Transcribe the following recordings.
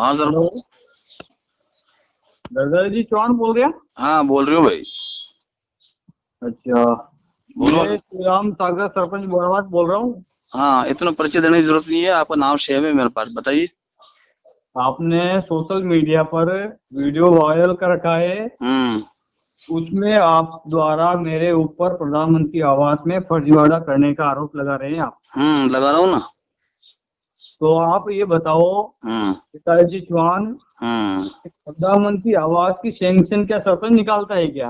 हाँ सर। गिरधारी जी चौहान बोल रहे हैं? हाँ बोल रही हूँ भाई। अच्छा, बोलो। मैं श्री राम सागर सरपंच बोरावास बोल रहा हूँ। हाँ, इतना परिचय देने की जरूरत नहीं है, आपका नाम सेव है मेरे पास, बताइए। आपने सोशल मीडिया पर वीडियो वायरल कर रखा है, उसमें आप द्वारा मेरे ऊपर प्रधानमंत्री आवास में फर्जीवाड़ा करने का आरोप लगा रहे हैं आप। लगा रहा हूँ ना। तो आप ये बताओ पिताजी चौहान, प्रधानमंत्री आवास की सैंक्शन क्या सरपंच निकालता है क्या?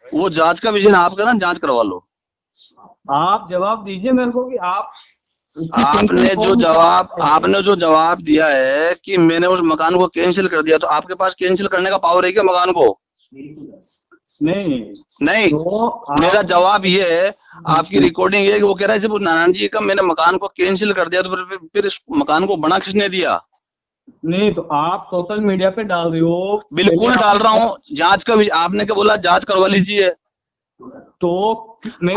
वो जांच का विजन आपका ना, जांच करवा लो। आप जवाब दीजिए मेरे को कि आप आपने जो जवाब दिया है कि मैंने उस मकान को कैंसिल कर दिया, तो आपके पास कैंसिल करने का पावर है क्या मकान को? नहीं तो मेरा जवाब ये है, आपकी रिकॉर्डिंग है कि वो कह रहा है जब नारायण जी का मैंने मकान को कैंसिल कर दिया, तो फिर इस मकान को बना किसने दिया? नहीं, तो आप सोशल मीडिया पे डाल रहे हो। बिल्कुल डाल रहा हूँ। जांच का आपने क्या बोला, जांच करवा लीजिए। तो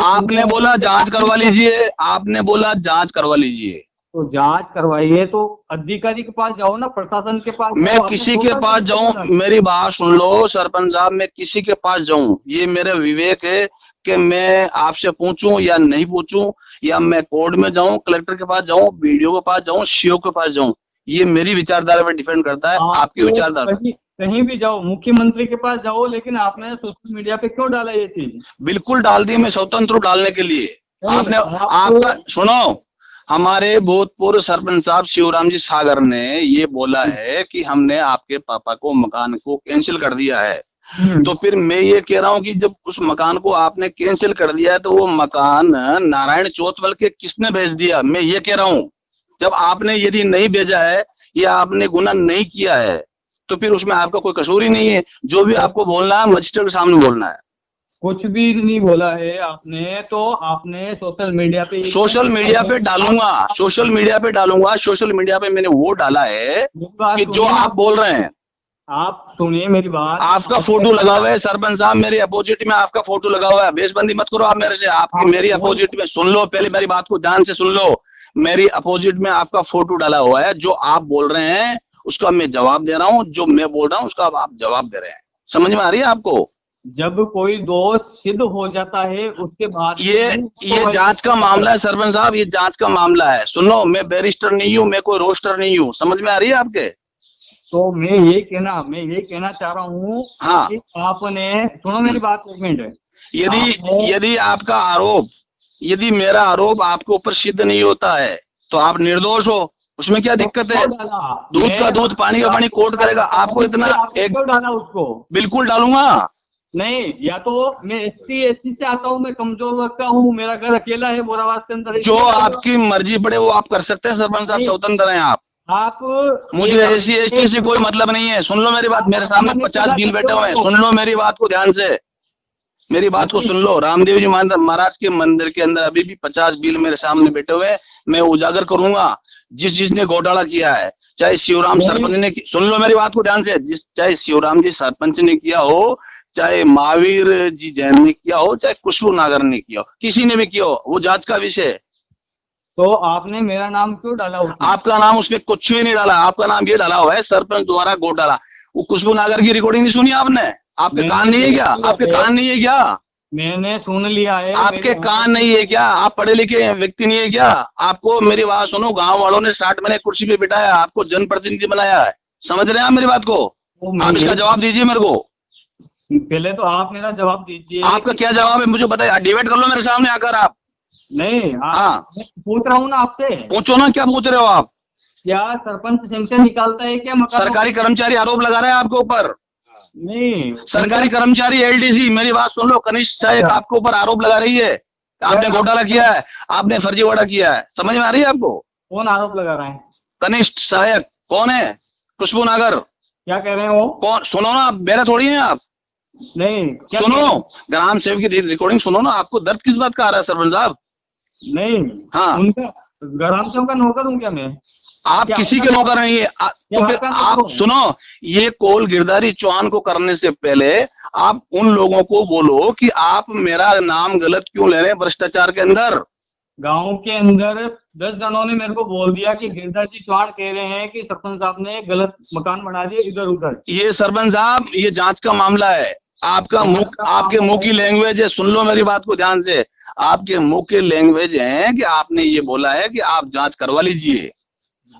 आपने बोला जांच करवा लीजिए, आपने बोला जांच करवा लीजिए। तो जांच करवाइए, तो अधिकारी के पास जाओ ना, प्रशासन के पास। मैं किसी के पास जाऊं? मेरी बात सुन लो सरपंच साहब, मैं किसी के पास जाऊं ये मेरा विवेक है कि मैं आपसे पूछूं या नहीं पूछूं, या मैं कोर्ट में जाऊं, कलेक्टर के पास जाऊं, बीडीओ के पास जाऊं, सीओ के पास जाऊं, ये मेरी विचारधारा पर डिपेंड करता है। आपकी विचारधारा कहीं भी जाओ, मुख्यमंत्री के पास जाओ, लेकिन आपने सोशल मीडिया पे क्यों डाला ये चीज? बिल्कुल डाल दी, मैं स्वतंत्र हूं डालने के लिए। आपने आपका सुनो, हमारे भूतपूर्व सरपंच साहब शिवराम जी सागर ने ये बोला है कि हमने आपके पापा को मकान को कैंसिल कर दिया है। तो फिर मैं ये कह रहा हूँ कि जब उस मकान को आपने कैंसिल कर दिया है, तो वो मकान नारायण चौथवल के किसने भेज दिया? मैं ये कह रहा हूँ, जब आपने यदि नहीं भेजा है या आपने गुनाह नहीं किया है, तो फिर उसमें आपका कोई कसूर ही नहीं है। जो भी आपको बोलना है मजिस्ट्रेट के सामने बोलना है। कुछ भी नहीं बोला है आपने, तो आपने सोशल मीडिया पे डालूंगा, सोशल मीडिया पे मैंने वो डाला है कि जो आप बोल रहे हैं। आप सुनिए मेरी बात। आपका फोटो लगा हुआ है सरपंच साहब, मेरे अपोजिट में आपका फोटो लगा हुआ है। बेसबंदी मत करो आप मेरे से। आपकी मेरी अपोजिट में सुन लो, पहले मेरी बात को ध्यान से सुन लो। मेरी अपोजिट में आपका फोटो डाला हुआ है। जो आप बोल रहे हैं उसका मैं जवाब दे रहा हूँ, जो मैं बोल रहा हूँ उसका आप जवाब दे रहे हैं। समझ में आ रही है आपको? जब कोई दोष सिद्ध हो जाता है उसके बाद ये जांच का मामला है सरपंच साहब, ये जांच का मामला है। सुनो, मैं बैरिस्टर नहीं हूँ, मैं कोई रोस्टर नहीं हूँ। समझ में आ रही है आपके? तो मैं ये कहना चाह रहा हूँ। हाँ, कि आपने सुनो मेरी बात एक मिनट। यदि आपका आरोप, यदि मेरा आरोप आपके ऊपर सिद्ध नहीं होता है तो आप निर्दोष हो, उसमें क्या दिक्कत है? दूध का दूध, पानी का पानी कोर्ट करेगा। आपको इतना डाला उसको? बिल्कुल डालूंगा। नहीं, या तो मैं एससी से आता हूँ, मैं कमजोर वर्ग का हूँ, मेरा घर अकेला है बोरावास के अंदर। जो आपकी मर्जी पड़े वो आप कर सकते हैं सरपंच साहब, स्वतंत्र हैं आप। मुझे एससी से कोई मतलब नहीं है। सुन लो मेरी बात, मेरे सामने 50 बिल बैठे हुए हैं। सुन लो मेरी बात को ध्यान से, मेरी बात को सुन लो। रामदेव जी महाराज के मंदिर के अंदर अभी भी 50 बिल मेरे सामने बैठे हुए हैं। मैं उजागर करूंगा जिसने घोटाला किया है, चाहे शिवराम सरपंच ने। सुन लो मेरी बात को ध्यान से, चाहे शिवराम जी सरपंच ने किया हो, चाहे महावीर जी जैन ने किया हो, चाहे खुशबू नागर ने किया हो, किसी ने भी किया हो, वो जांच का विषय है। तो आपने मेरा नाम क्यों डाला उसमें? आपका नाम उसमें कुछ भी नहीं डाला। आपका नाम ये डाला हुआ है सरपंच द्वारा घोटाला। वो खुशबू नागर की रिकॉर्डिंग नहीं सुनी आपने? आपके कान नहीं है क्या? आपके कान नहीं है क्या? मैंने सुन लिया है। आपके कान नहीं है क्या? आप पढ़े लिखे व्यक्ति नहीं है क्या? आपको मेरी बात सुनो, गांव वालों ने 60 महीने कुर्सी पे बिठाया, आपको जनप्रतिनिधि बनाया है। समझ रहे हैं आप मेरी बात को? आप इसका जवाब दीजिए मेरे को। पहले तो आप मेरा जवाब दीजिए। आपका क्या जवाब है मुझे बताइए। डिबेट कर लो मेरे सामने आकर आप। नहीं, हाँ, पूछ रहा हूँ ना आपसे। पूछो ना, क्या पूछ रहे हो आप? क्या सरपंच सैंक्शन निकालता है क्या मकान? सरकारी कर्मचारी आरोप लगा रहा है आपके ऊपर। नहीं, सरकारी कर्मचारी एलडीसी, मेरी बात सुन लो, कनिष्ठ सहायक आपके ऊपर आरोप लगा रही है। आपने घोटाला किया है, आपने फर्जीवाड़ा किया है। समझ में आ रही है आपको? कौन आरोप लगा रहा है? कनिष्ठ सहायक कौन है? खुशबू नागर। क्या कह रहे हैं वो? कौन? सुनो ना, मेरा थोड़ी है आप। नहीं, सुनो, ग्राम सेवक की रिकॉर्डिंग सुनो ना। आपको दर्द किस बात का आ रहा है सरपंच साहब? नहीं, हाँ, उनका ग्राम सेवक का नौकर हूँ क्या मैं? आप किसी के नौकर नहीं है। तो फिर आप सुनो, ये कॉल गिरधारी चौहान को करने से पहले आप उन लोगों को बोलो कि आप मेरा नाम गलत क्यों ले रहे हैं भ्रष्टाचार के अंदर। गांव के अंदर 10 जनों ने मेरे को बोल दिया कि गिरधर जी चौहान कह रहे हैं कि सरपंच साहब ने गलत मकान बना दिए इधर उधर। ये सरपंच साहब, ये जांच का मामला है। आपके मुंह की लैंग्वेज है, सुन लो मेरी बात को ध्यान से। आपके मुंह की लैंग्वेज है कि आपने ये बोला है कि आप जांच करवा लीजिए,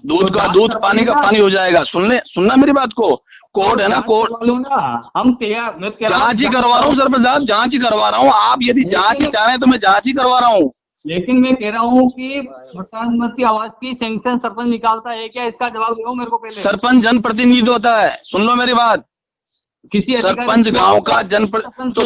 दूध का दूध, पानी का पानी हो जाएगा। सुनना मेरी बात को, कोर्ट है ना, कोर्ट। हम तैयार, जांच ही करवा रहा हूँ सरपंच साहब, जांच ही करवा रहा हूँ। आप यदि जांच ही चाह रहे हैं तो मैं जांच ही करवा रहा हूँ। लेकिन मैं कह रहा हूँ कि प्रधानमंत्री आवास की सैंक्शन सरपंच निकालता है क्या? इसका जवाब दो मेरे को पहले। सरपंच जनप्रतिनिधि होता है, सुन लो मेरी बात। किसी सरपंच गांव का जनप्रतिनिधि तो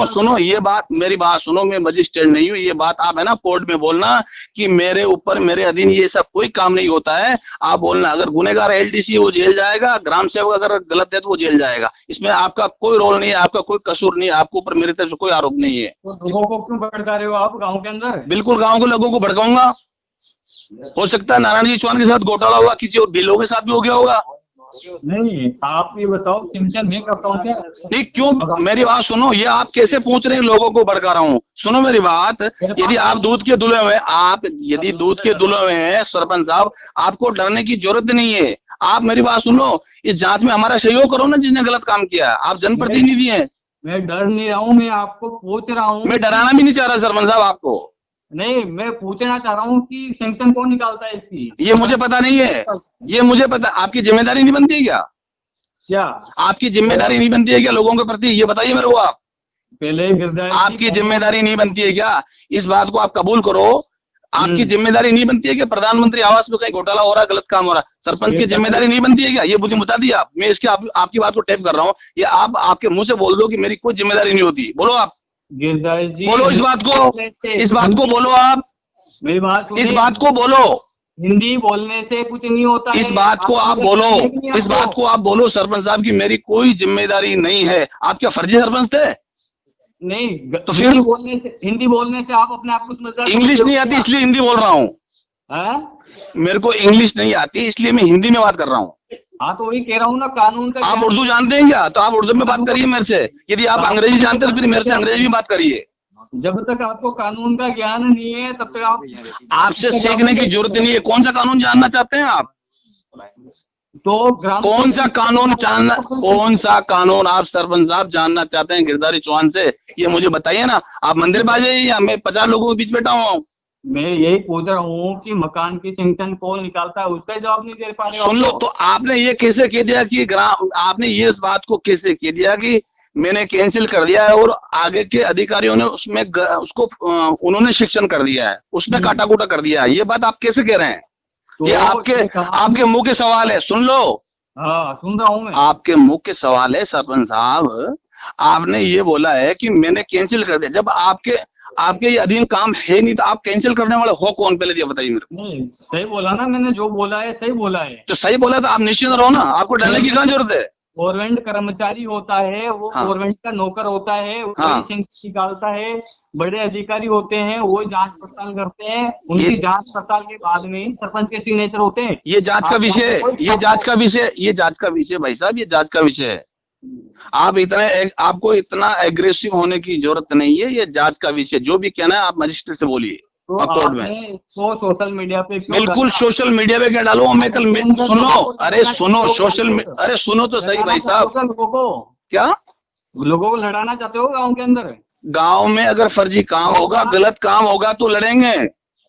सुनो ये बात, मेरी बात सुनो। मैं मजिस्ट्रेट नहीं हूँ, ये बात आप है ना कोर्ट में बोलना कि मेरे ऊपर, मेरे अधीन ये सब कोई काम नहीं होता है। आप बोलना, अगर गुनेगार एलटीसी वो जेल जाएगा, ग्राम सेवक अगर गलत है तो वो जेल जाएगा। इसमें आपका कोई रोल नहीं है, आपका कोई कसूर नहीं है, आपके ऊपर मेरी तरफ से कोई आरोप नहीं है। तो लोगों को क्यों भड़का रहे हो आप गाँव के अंदर? बिल्कुल गाँव के लोगों को भड़काऊंगा। हो सकता है नारायण जी चौहान के साथ घोटाला हुआ, किसी और भी लोगों के साथ भी हो गया होगा। नहीं, आप ये बताओ, सिंचन मैं करता हूँ क्या? नहीं, क्यों? मेरी बात सुनो, ये आप कैसे पूछ रहे हैं लोगों को भड़का रहा हूँ? सुनो मेरी बात, यदि आप दूध के दुले हुए, यदि दूध के दुले हुए हैं सरपंच साहब, आपको डरने की जरूरत नहीं है। आप मेरी बात सुनो, इस जांच में हमारा सहयोग करो ना, जिसने गलत काम किया। आप जनप्रतिनिधि हैं। मैं डर नहीं रहा हूँ, मैं आपको पूछ रहा हूँ। मैं डराना भी नहीं चाह रहा सरपंच साहब आपको। नहीं, मैं पूछना चाह रहा हूँ कि सैंक्शन कौन निकालता है इसकी? ये मुझे पता नहीं है, ये मुझे पता। आपकी जिम्मेदारी नहीं बनती है क्या? क्या आपकी जिम्मेदारी नहीं बनती है क्या लोगों के प्रति? ये बताइए मेरे को आप। पहले आपकी जिम्मेदारी नहीं बनती है क्या? इस बात को आप कबूल करो। आपकी जिम्मेदारी नहीं बनती है कि प्रधानमंत्री आवास में कहीं घोटाला हो रहा है, गलत काम हो रहा है? सरपंच की जिम्मेदारी नहीं बनती है क्या? ये मुझे बता दिया आप। मैं इसके आपकी बात को टेप कर रहा हूँ। ये आप आपके मुंह से बोल दो कि मेरी कोई जिम्मेदारी नहीं होती। बोलो आप, गिरधर जी बोलो इस बात को बोलो आप, मेरी बात, इस बात को बोलो। हिंदी बोलने से कुछ नहीं होता। इस बात को आप बोलो, इस बात को आप बोलो सरपंच साहब की मेरी कोई जिम्मेदारी नहीं है। आप क्या फर्जी सरपंच थे? नहीं, तो फिर हिंदी बोलने से आप अपने आप को समझदार। इंग्लिश नहीं आती इसलिए हिंदी बोल रहा हूँ। मेरे को इंग्लिश नहीं आती इसलिए मैं हिंदी में बात कर रहा हूँ। हाँ, तो वही कह रहा हूँ ना, कानून का। आप उर्दू जानते हैं क्या? तो आप उर्दू में बात करिए मेरे से। यदि आप अंग्रेजी जानते हैं तो फिर मेरे से अंग्रेजी में बात करिए। जब तक आपको कानून का ज्ञान नहीं है तब तक आपसे सीखने की जरूरत नहीं है। कौन सा कानून जानना चाहते हैं आप? तो कौन सा कानून जानना, कौन सा कानून आप सरपंच साहब जानना चाहते हैं गिरधारी चौहान से? ये मुझे बताइए ना। आप मंदिर में आ जाइए या मैं 50 लोगों के बीच बैठा हुआ हूँ। मैं यही पूछ रहा हूँ कि मकान की सैंक्शन कौन निकालता है, उसका जवाब नहीं दे पा रहे। सुन लो, तो आपने ये कैसे कह दिया कि आपने ये इस बात को कैसे कह दिया कि मैंने कैंसिल कर दिया है और आगे के अधिकारियों ने उसमें उसको उन्होंने शिक्षण कर दिया है, उसमें काटा कूटा कर दिया है? ये बात आप कैसे कह रहे हैं? तो ये आपके मुंह के सवाल है। सुन लो। हाँ, सुन रहा हूँ मैं। आपके मुंह के सवाल है सरपंच साहब। आपने ये बोला है कि मैंने कैंसिल कर दिया। जब आपके ये अधीन काम है नहीं तो आप कैंसिल करने वाले हो कौन? पहले ये बताइए मेरे को। नहीं, सही बोला ना मैंने, जो बोला है सही बोला है। तो सही बोला तो आप निश्चिंत रहो ना, आपको डरने की क्या जरूरत है? गवर्नमेंट कर्मचारी होता है, वो गवर्नमेंट का नौकर होता है, वो निकालता है। बड़े अधिकारी होते हैं, वो जांच पड़ताल करते हैं। उनकी जांच पड़ताल के बाद में सरपंच के सिग्नेचर होते हैं। ये जांच का विषय, ये जांच का विषय भाई साहब, ये जांच का विषय है। आपको इतना एग्रेसिव होने की जरूरत नहीं है। ये जांच का विषय, जो भी कहना है आप मजिस्ट्रेट से बोलिए कोर्ट में। तो सोशल मीडिया पे बिल्कुल सोशल मीडिया पे क्या डालो? मैं कल सुनो, अरे सुनो, अरे सुनो तो सही भाई साहब। लोगों को क्या लोगों को लड़ाना चाहते हो गाँव के अंदर? गांव में अगर फर्जी काम होगा, गलत काम होगा तो लड़ेंगे।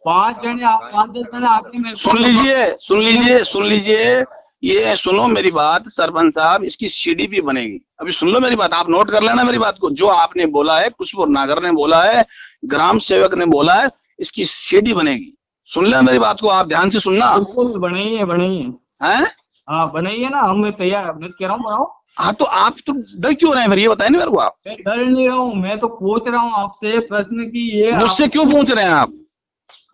5 10 जने आके सुन लीजिए, ये सुनो मेरी बात सरपंच साहब, इसकी सीडीपी बनेगी। अभी सुन लो मेरी बात, आप नोट कर लेना मेरी बात को। जो आपने बोला है, खुशबू नागर ने बोला है, ग्राम सेवक ने बोला है, इसकी सीडी बनेगी। सुन लेना मेरी बात को, आप ध्यान से सुनना। बिल्कुल बनाइए हैं? हाँ, बनाइए ना, हम तैयार। मैं कह रहा हूँ बनाओ। हाँ, तो आप तो डर क्यों रहे हैं फिर? ये बताए ना मेरे को। आप डर नहीं रहा हूँ, मैं तो पूछ रहा हूँ आपसे प्रश्न की। ये मुझसे क्यों पूछ रहे हैं आप?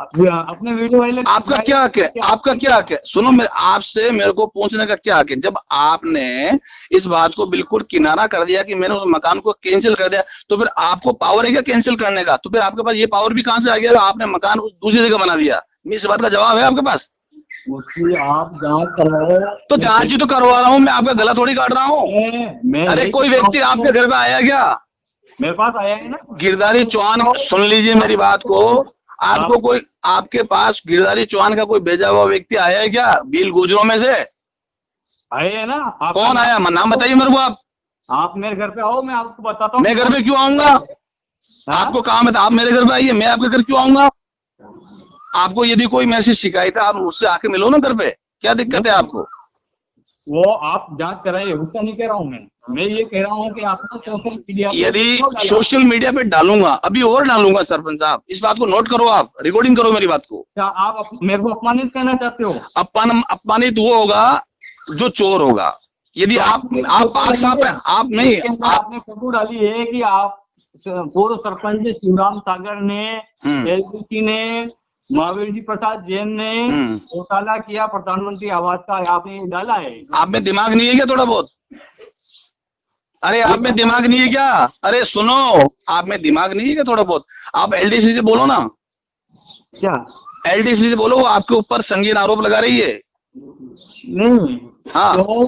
अपने वीडियो वाले आपका क्या हक है? आपका क्या हक है? सुनो, आपसे मेरे को पूछने का क्या हक है? जब आपने इस बात को बिल्कुल किनारा कर दिया कि मैंने उस मकान को कैंसिल कर दिया, तो फिर आपको पावर है क्या कैंसिल करने का? तो फिर आपके पास ये पावर भी कहां से आ गया? आपने मकान दूसरी जगह बना दिया। इस बात का जवाब है आपके पास? आप जांच करवाओ। तो जांच ही तो करवा रहा हूँ मैं, आपका गला थोड़ी काट रहा हूँ। अरे कोई व्यक्ति आपके घर पे आया क्या? मेरे पास आया है ना। गिरधारी चौहान, सुन लीजिए मेरी बात को। आपको कोई, आपके पास गिरधारी चौहान का कोई भेजा हुआ व्यक्ति आया है क्या बिल गुजरों में से? आए है ना। कौन आया, नाम बताइए मेरे को। आप मेरे घर पे आओ, मैं आपको बताता हूँ। मैं घर पे क्यों आऊंगा? आपको काम है तो आप मेरे घर पे आइए, मैं आपके घर क्यों आऊंगा? आपको यदि कोई मैसेज शिकायत है आप मुझसे आके मिलो ना घर पे, क्या दिक्कत है आपको? वो आप जांच कराइए, उसका नहीं कह रहा हूँ मैं ये कह रहा हूँ कि आपको सोशल मीडिया, यदि सोशल मीडिया पे डालूंगा, अभी और डालूंगा सरपंच साहब, इस बात को नोट करो, आप रिकॉर्डिंग करो मेरी बात को। क्या आप मेरे को अपमानित करना चाहते हो? अपमानित वो होगा जो चोर होगा। यदि आप पाक साहब हैं, आप नहीं, आपने फोटो डाली है कि आप पूर्व सरपंच शिवराम सागर ने, एलसीसी ने, महावीर जी प्रसाद जैन ने घोटाला किया प्रधानमंत्री आवास का, आपने डाला है। आप में दिमाग नहीं है क्या थोड़ा बहुत? अरे आप में दिमाग नहीं है क्या? अरे सुनो, आप में दिमाग नहीं है क्या थोड़ा बहुत? आप एलडीसी से बोलो ना। क्या एलडीसी से बोलो, वो आपके ऊपर संगीन आरोप लगा रही है। नहीं, हाँ, तो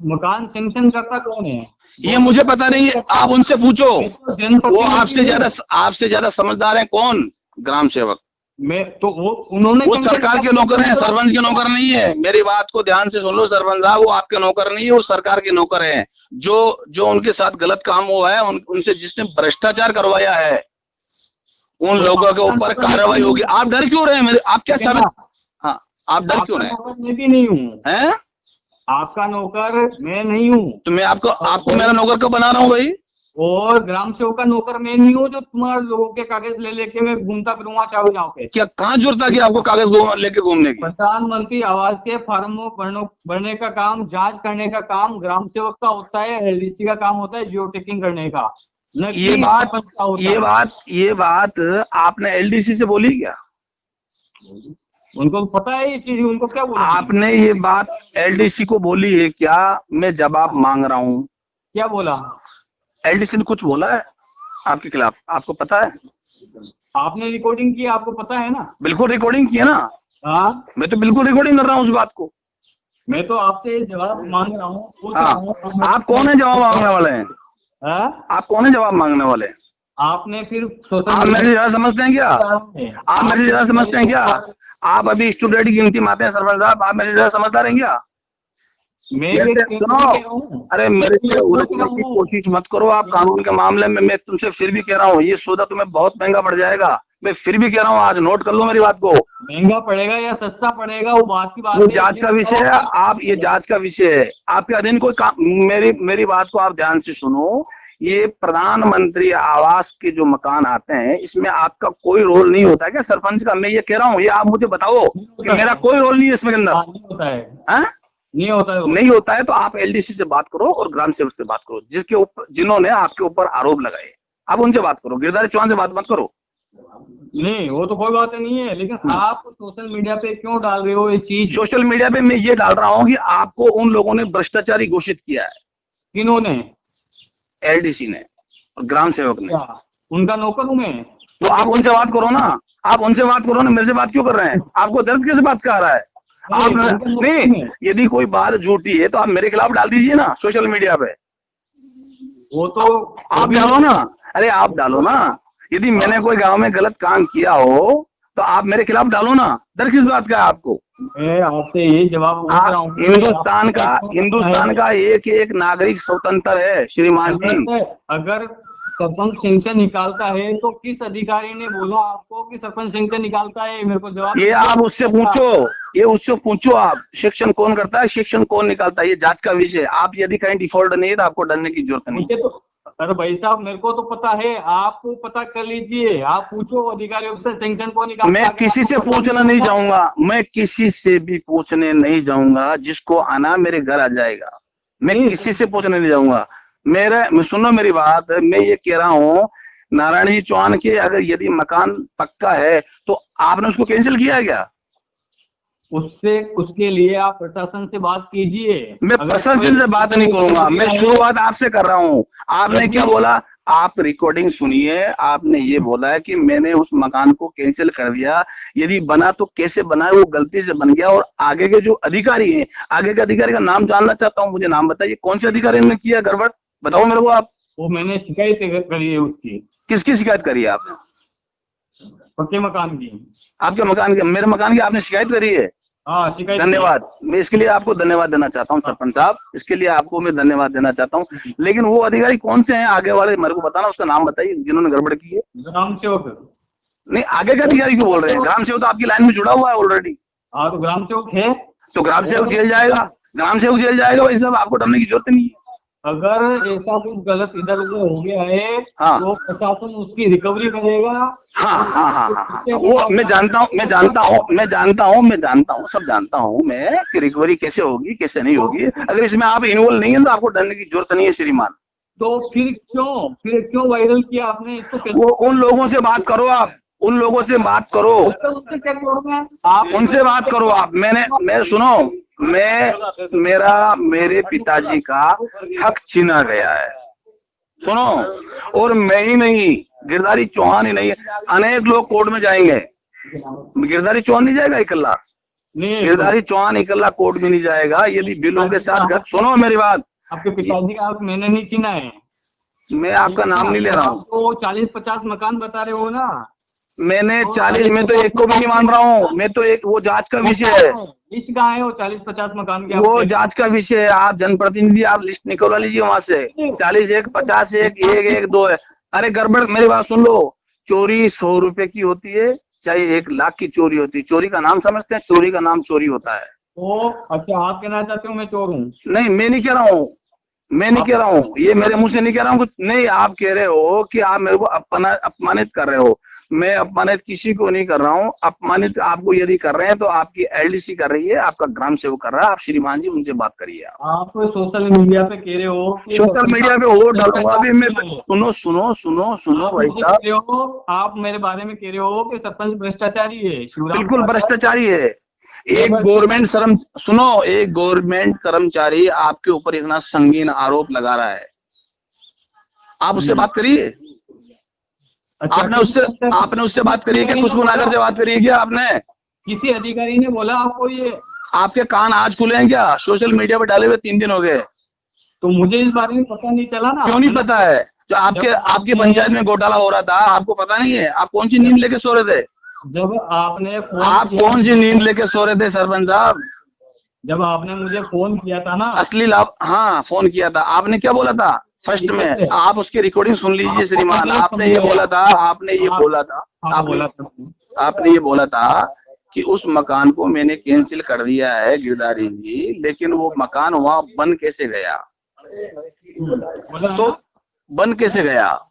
मकान सैंक्शन करता कौन है ये मुझे पता नहीं है, आप उनसे पूछो। वो आपसे ज्यादा समझदार है। कौन? ग्राम सेवक। मैं तो उन्होंने, वो सरकार के नौकर हैं, सरपंच के नौकर नहीं है। मेरी बात को ध्यान से सुन लो सरपंच साहब, वो आपके नौकर नहीं है, वो सरकार के नौकर हैं। जो उनके साथ गलत काम हुआ है, उनसे जिसने भ्रष्टाचार करवाया है, उन लोगों के ऊपर कार्रवाई होगी। आप डर क्यों रहे हैं मेरे? आप क्या समझ? हाँ, आप डर क्यों रहे? मैं भी नहीं हूँ। हैं? आपका नौकर मैं नहीं हूँ। तो मैं आपको मेरा नौकर कब बना रहा हूँ भाई? और ग्राम सेवक का नौकर मैं नहीं हूँ जो तुम्हारे लोगों के कागज ले लेके मैं घूमता फिरूंगा चारों गाँव पे। क्या कहाँ जरूरत है कि आपको कागज लेके घूमने की? प्रधानमंत्री आवास के फार्मों भरने का काम, जांच करने का काम ग्राम सेवक का होता है, एलडीसी का काम होता है जियो टैगिंग करने का। ये बात आपने एलडीसी से बोली क्या? उनको पता है ये चीज, उनको क्या बोला? आपने ये बात एलडीसी को बोली है क्या? मैं जवाब मांग रहा हूँ। क्या बोला? एलडीसी ने कुछ बोला है आपके खिलाफ? आपको पता है? आपने रिकॉर्डिंग की, आपको पता है ना? बिल्कुल रिकॉर्डिंग की है ना। हाँ, मैं तो बिल्कुल रिकॉर्डिंग कर रहा हूँ उस बात को। मैं तो आपसे जवाब मांग रहा हूँ। आप कौन है जवाब मांगने वाले हैं? आप कौन है जवाब मांगने वाले? आपने फिर आप मेरे से ज्यादा समझते हैं क्या? आप मेरे से ज्यादा समझते हैं क्या? आप अभी स्टूडेंट की गिनती में आते हैं सरपंच साहब, आप मेरे से ज्यादा समझदार हैं क्या? सुनो, अरे मेरे से उलझने की कोशिश मत करो आप कानून के मामले में। मैं तुमसे फिर भी कह रहा हूँ, ये सौदा तुम्हें बहुत महंगा पड़ जाएगा। मैं फिर भी कह रहा हूँ, आज नोट कर लो मेरी बात को। महंगा पड़ेगा या सस्ता पड़ेगा वो बात की बात है। जांच का विषय है। आप, ये जांच का विषय है। आपके अधीन कोई काम, मेरी बात को आप ध्यान से सुनो। ये प्रधानमंत्री आवास के जो मकान आते हैं, इसमें आपका कोई रोल नहीं होता है क्या सरपंच का? मैं ये कह रहा हूँ, ये आप मुझे बताओ कि मेरा कोई रोल नहीं है इसमें अंदर। नहीं होता है। नहीं होता है तो आप एलडीसी से बात करो और ग्राम सेवक से बात करो, जिसके ऊपर, जिन्होंने आपके ऊपर आरोप लगाए, आप उनसे बात करो। गिरधारी चौहान से बात मत करो। नहीं, वो तो कोई बात नहीं है, लेकिन आप सोशल मीडिया पे क्यों डाल रहे हो ये चीज? सोशल मीडिया पे मैं ये डाल रहा हूँ कि आपको उन लोगों ने भ्रष्टाचारी घोषित किया है। किन्होंने? एलडीसी ने और ग्राम सेवक ने। उनका नौकर हूं मैं। तो आप उनसे बात करो ना, आप उनसे बात करो ना। मेरे से बात क्यों कर रहे हैं? आपको दर्द कैसे बात का आ रहा है? आप नहीं, यदि कोई बात झूठी है तो आप मेरे खिलाफ डाल दीजिए ना सोशल मीडिया पे। वो तो आप डालो ना। अरे आप डालो ना। यदि मैंने कोई गांव में गलत काम किया हो तो आप मेरे खिलाफ डालो ना। डर किस बात का है आपको? मैं आपसे ये जवाब पूछ रहा हूँ। हिंदुस्तान का एक एक नागरिक स्वतंत्र है श्रीमान जी। अगर सरपंच सैंक्शन निकालता है तो किस अधिकारी ने बोला आपको कि सरपंच सैंक्शन निकालता है? मेरे को जवाब ये आप उससे पूछो, ये उससे पूछो आप। शिक्षण कौन करता है, शिक्षण कौन निकालता है, ये जांच का विषय। आप यदि कहीं डिफॉल्ट नहीं है तो आपको डरने की जरूरत नहीं है। अरे भाई साहब, मेरे को तो पता है, आप पता कर लीजिए, आप पूछो अधिकारियों से सैंक्शन कौन निकालता है। मैं किसी से पूछना नहीं जाऊंगा, मैं किसी से भी पूछने नहीं जाऊंगा। जिसको आना मेरे घर आ जाएगा, मैं किसी से पूछने नहीं जाऊंगा। सुनो मेरी बात, मैं ये कह रहा हूँ नारायण जी चौहान के अगर यदि मकान पक्का है तो आपने उसको कैंसिल किया है क्या? उसके लिए आप प्रशासन से बात कीजिए। मैं प्रशासन से बात नहीं करूंगा, मैं शुरुआत आपसे कर रहा हूँ। आपने क्या बोला? आप रिकॉर्डिंग सुनिए। आपने ये बोला है कि मैंने उस मकान को कैंसिल कर दिया। यदि बना तो कैसे बना है? वो गलती से बन गया। और आगे के जो अधिकारी हैं, आगे के अधिकारी का नाम जानना चाहता हूँ। मुझे नाम बताइए, कौन से अधिकारी ने किया गड़बड़? बताओ मेरे को आप। वो मैंने शिकायत करी है उसकी। किसकी शिकायत करी है आपने? पक्के मकान की। आपके मकान की, मेरे मकान की आपने शिकायत करी है? हाँ, शिकायत। धन्यवाद, मैं इसके लिए आपको धन्यवाद देना चाहता हूँ सरपंच साहब, इसके लिए आपको मैं धन्यवाद देना चाहता हूँ। लेकिन वो अधिकारी कौन से हैं आगे वाले, मेरे को बताना, उसका नाम बताइए जिन्होंने गड़बड़ की है। ग्राम सेवक। नहीं, आगे का अधिकारी क्यों बोल रहे हैं? ग्राम सेवक तो आपकी लाइन में जुड़ा हुआ है ऑलरेडी। हाँ, तो ग्राम सेवक है, तो ग्राम सेवक जेल जाएगा, ग्राम सेवक जेल जाएगा भाई साहब, आपको डरने की जरूरत नहीं है। अगर ऐसा कुछ गलत इधर उधर हो गया है, हाँ, तो प्रशासन उसकी रिकवरी करेगा। हाँ हाँ हाँ हाँ, वो मैं जानता हूँ, सब जानता हूँ मैं कि रिकवरी कैसे होगी कैसे नहीं होगी। अगर इसमें आप इन्वॉल्व नहीं है तो आपको डरने की जरूरत नहीं है श्रीमान। तो फिर क्यों वायरल किया आपने इसको? वो उन लोगों से बात करो, आप उन लोगों से बात करो, उससे क्या जोड़ना है? आप उनसे बात करो। आप मैं सुनो, मेरे पिताजी का हक छीना गया है, सुनो, और मैं ही नहीं, गिरधारी चौहान ही नहीं, अनेक लोग कोर्ट में जाएंगे। गिरधारी चौहान नहीं जाएगा इकल्ला, गिरधारी चौहान इकल्ला कोर्ट में नहीं जाएगा यदि बिलों के साथ। सुनो मेरी बात, आपके पिताजी का हक मैंने नहीं छीना है। मैं आपका नाम नहीं ले रहा हूँ। तो 40-50 मकान बता रहे हो ना? मैंने 40 में तो एक को भी नहीं मान रहा हूँ, मैं तो एक, वो जांच का विषय है। लिस्ट कहाँ है वो 40-50 मकान के? वो जांच का विषय है, आप जनप्रतिनिधि, आप लिस्ट निकलवा लीजिए वहां से। 40 एक, 50 एक, 1 2 है। अरे गड़बड़, मेरी बात सुन लो, चोरी 100 रुपए की होती है, चाहे 1 लाख की चोरी होती है। चोरी का नाम समझते हैं? चोरी का नाम चोरी होता है। तो अच्छा, आप कहना चाहते हो मैं चोर हूँ? नहीं, मैं नहीं कह रहा हूँ, ये मेरे मुंह से नहीं कह रहा हूँ कुछ नहीं। आप कह रहे हो कि आप मेरे को अपमानित कर रहे हो। मैं अपमानित किसी को नहीं कर रहा हूँ। अपमानित आपको यदि कर रहे हैं तो आपकी एलडीसी कर रही है, आपका ग्राम सेवक कर रहा है। आप श्रीमान जी उनसे बात करिए। आप सोशल मीडिया पे कह रहे हो, सोशल मीडिया पे हो डालूंगा भी मैं। सुनो भाई साहब, आप मेरे बारे में कह रहे हो कि सरपंच भ्रष्टाचारी है। बिल्कुल भ्रष्टाचारी है। एक गवर्नमेंट कर्मचारी आपके ऊपर इतना संगीन आरोप लगा रहा है, आप उससे बात करिए। आपने उससे बात करिए क्या? खुशबू नागर से बात करिए क्या आपने? किसी अधिकारी ने बोला आपको ये? आपके कान आज खुले हैं क्या? सोशल मीडिया पे डाले हुए 3 दिन हो गए। तो मुझे इस बारे में पता नहीं चला ना। क्यों नहीं पता है? जो आपकी पंचायत में घोटाला हो रहा था, आपको पता नहीं है? आप कौन सी नींद लेके सो रहे थे? आप कौन सी नींद लेके सो रहे थे सरपंच साहब? जब आपने मुझे फोन किया था ना, असली लाभ, हाँ फोन किया था। आपने क्या बोला था फर्स्ट में? आप उसकी रिकॉर्डिंग सुन लीजिए श्रीमान। आपने ये बोला था कि उस मकान को मैंने कैंसिल कर दिया है गिरधारी जी, लेकिन वो मकान वहाँ बन कैसे गया? तो बन कैसे गया?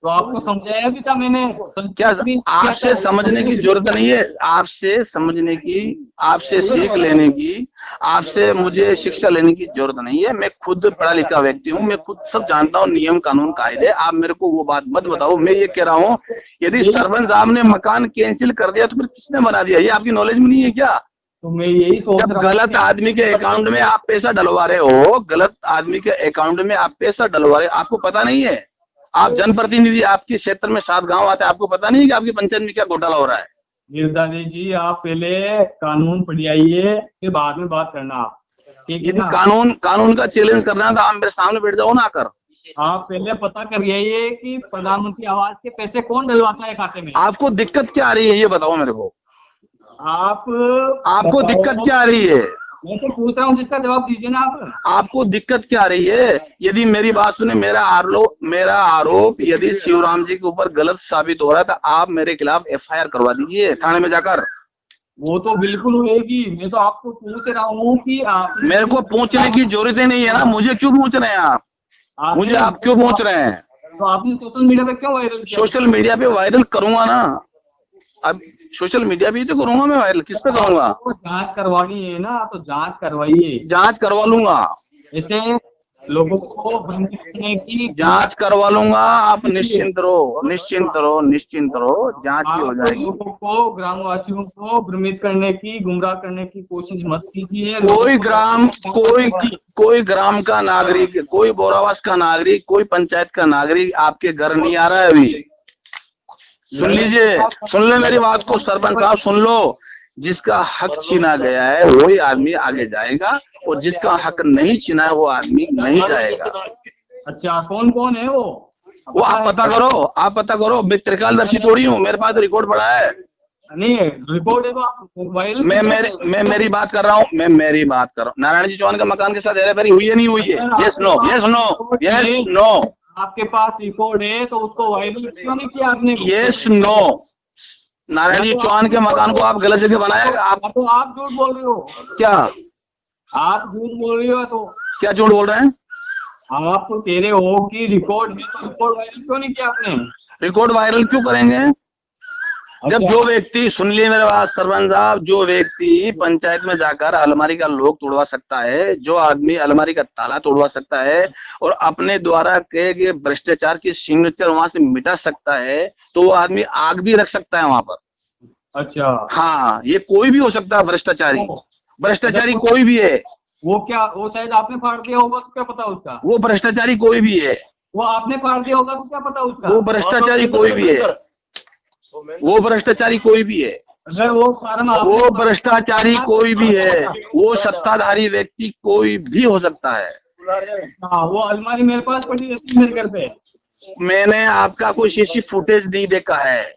तो आपको समझाया भी था मैंने। क्या आपसे समझने की जरूरत नहीं है? आपसे समझने की, आपसे सीख लेने की, आपसे मुझे शिक्षा लेने की जरूरत नहीं है। मैं खुद पढ़ा लिखा व्यक्ति हूँ, मैं खुद सब जानता हूँ, नियम कानून कायदे। आप मेरे को वो बात मत बताओ। मैं ये कह रहा हूँ, यदि सरपंच साहब ने मकान कैंसिल कर दिया तो फिर किसने बना दिया? ये आपकी नॉलेज में नहीं है क्या? तो मैं यही सोच रहा हूं, गलत आदमी के अकाउंट में आप पैसा डलवा रहे हो, गलत आदमी के अकाउंट में आप पैसा डलवा रहे हो, आपको पता नहीं है? आप जनप्रतिनिधि, आपके क्षेत्र में 7 गांव आते हैं, आपको पता नहीं है कि आपकी पंचायत में क्या घोटाला हो रहा है? गिरधारी जी, आप पहले कानून पढ़िए, फिर बाद में बात करना। आप ठीक है ना? कानून का चैलेंज करना था, आप मेरे सामने बैठ जाओ ना आकर। आप पहले पता करिए कि प्रधानमंत्री आवास के पैसे कौन डलवाता है खाते में। आपको दिक्कत क्या आ रही है ये बताओ मेरे को। आपको दिक्कत क्या आ रही है? मैं तो पूछ रहा हूँ, जिसका जवाब दीजिए ना आप। आपको दिक्कत क्या आ रही है? यदि मेरी बात सुने, मेरा आरोप यदि शिवराम जी के ऊपर गलत साबित हो रहा है तो आप मेरे खिलाफ एफआईआर करवा दीजिए थाने में जाकर। वो तो बिल्कुल होगी। मैं तो आपको पूछ रहा हूँ कि आप, मेरे को पूछने की जरूरत ही नहीं है ना। मुझे क्यों पूछ रहे हैं आप? मुझे आप क्यों पूछ रहे हैं? तो आपने सोशल मीडिया पे क्यों वायरल किया? सोशल मीडिया पे वायरल करूंगा ना, अब सोशल मीडिया पे तो करूंगा मैं वायरल। किस पे करूंगा? जांच करवानी है ना, तो जांच करवाइए। जांच करवा लूंगा, ऐसे लोगों को भ्रमित करने की जांच करवा लूंगा। आप निश्चिंत रहो, जांच भी हो जाएगी। लोगों को, ग्रामवासियों को भ्रमित करने की, गुमराह करने की कोशिश मत कीजिए। कोई ग्राम का नागरिक, कोई बोरावास का नागरिक, कोई पंचायत का नागरिक आपके घर नहीं आ रहा है अभी। सुन लीजिए, सुन ले मेरी बात को सरपंच साहब, सुन लो। जिसका हक छीना गया है वही आदमी आगे जाएगा, और जिसका हक नहीं छीना है वो आदमी नहीं जाएगा। अच्छा, कौन कौन है वो? वो आप पता करो, मैं त्रिकालदर्शी थोड़ी हूँ, मेरे पास रिकॉर्ड पड़ा है। नहीं है रिकॉर्ड है तो आप मोबाइल मैं मेरी बात कर रहा हूँ, नारायण जी चौहान का मकान के साथ हेराफेरी हुई है नहीं हुई है? Yes no. आपके पास रिकॉर्ड है तो उसको वायरल क्यों नहीं किया आपने? Yes no. नारायण जी चौहान के मकान को आप गलत जगह बनाया। आप झूठ बोल रहे हो क्या? आप झूठ बोल रहे हो? तो क्या झूठ बोल रहे हैं आप? कह रहे हो कि रिकॉर्ड है तो रिकॉर्ड वायरल क्यों नहीं किया आपने? रिकॉर्ड वायरल क्यों करेंगे? जब जो व्यक्ति, सुन लिए मेरे बात सरपंच साहब, जो व्यक्ति पंचायत में जाकर अलमारी का लॉक तोड़वा सकता है, जो आदमी अलमारी का ताला तोड़वा सकता है और अपने द्वारा किए गए भ्रष्टाचार की सिग्नेचर वहां से मिटा सकता है, तो वो आदमी आग भी रख सकता है वहां पर। अच्छा, हाँ, ये कोई भी हो सकता है भ्रष्टाचारी कोई भी है। वो क्या, वो शायद आपने फाड़ दिया होगा तो क्या पता उसका? वो भ्रष्टाचारी कोई भी है। वो आपने फाड़ दिया होगा तो क्या पता उसका? वो भ्रष्टाचारी कोई भी है। वो भ्रष्टाचारी कोई भी है। अगर वो भ्रष्टाचारी कोई भी है, वो सत्ताधारी व्यक्ति कोई भी हो सकता है। हाँ, वो अलमारी मेरे पास पड़ी रहती है मेरे घर पे। मैंने आपका कोई सीसी फुटेज नहीं देखा है।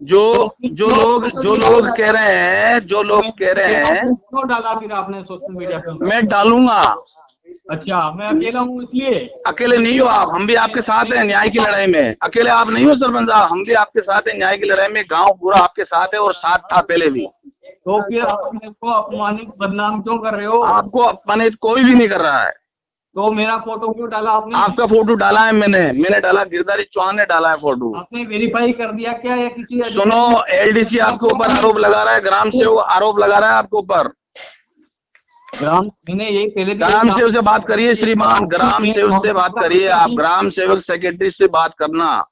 जो लोग कह रहे हैं क्यों डाला फिर आपने सोशल मीडिया पे? मैं डालूंगा। अच्छा, मैं अकेला हूँ इसलिए? अकेले नहीं हो आप, हम भी आपके साथ हैं न्याय की लड़ाई में। अकेले आप नहीं हो सरपंच साहब, हम भी आपके साथ हैं न्याय की लड़ाई में। गांव पूरा आपके साथ है और साथ था पहले भी। तो फिर आप मेरे को अपमानित, बदनाम क्यों कर रहे हो? आपको अपमानित कोई भी नहीं कर रहा है। तो मेरा फोटो क्यों डाला आपने? आपका फोटो डाला है मैंने डाला, गिरधारी चौहान ने डाला है फोटो। आपने वेरीफाई कर दिया क्या या किसी? सुनो, एलडीसी आपके ऊपर आरोप लगा रहा है, ग्राम सेवक आरोप लगा रहा है आपके ऊपर। मैंने यही पहले ग्राम सेवक से बात करिए श्रीमान, ग्राम सेवक से बात करिए आप, ग्राम सेवक सेक्रेटरी से बात करना।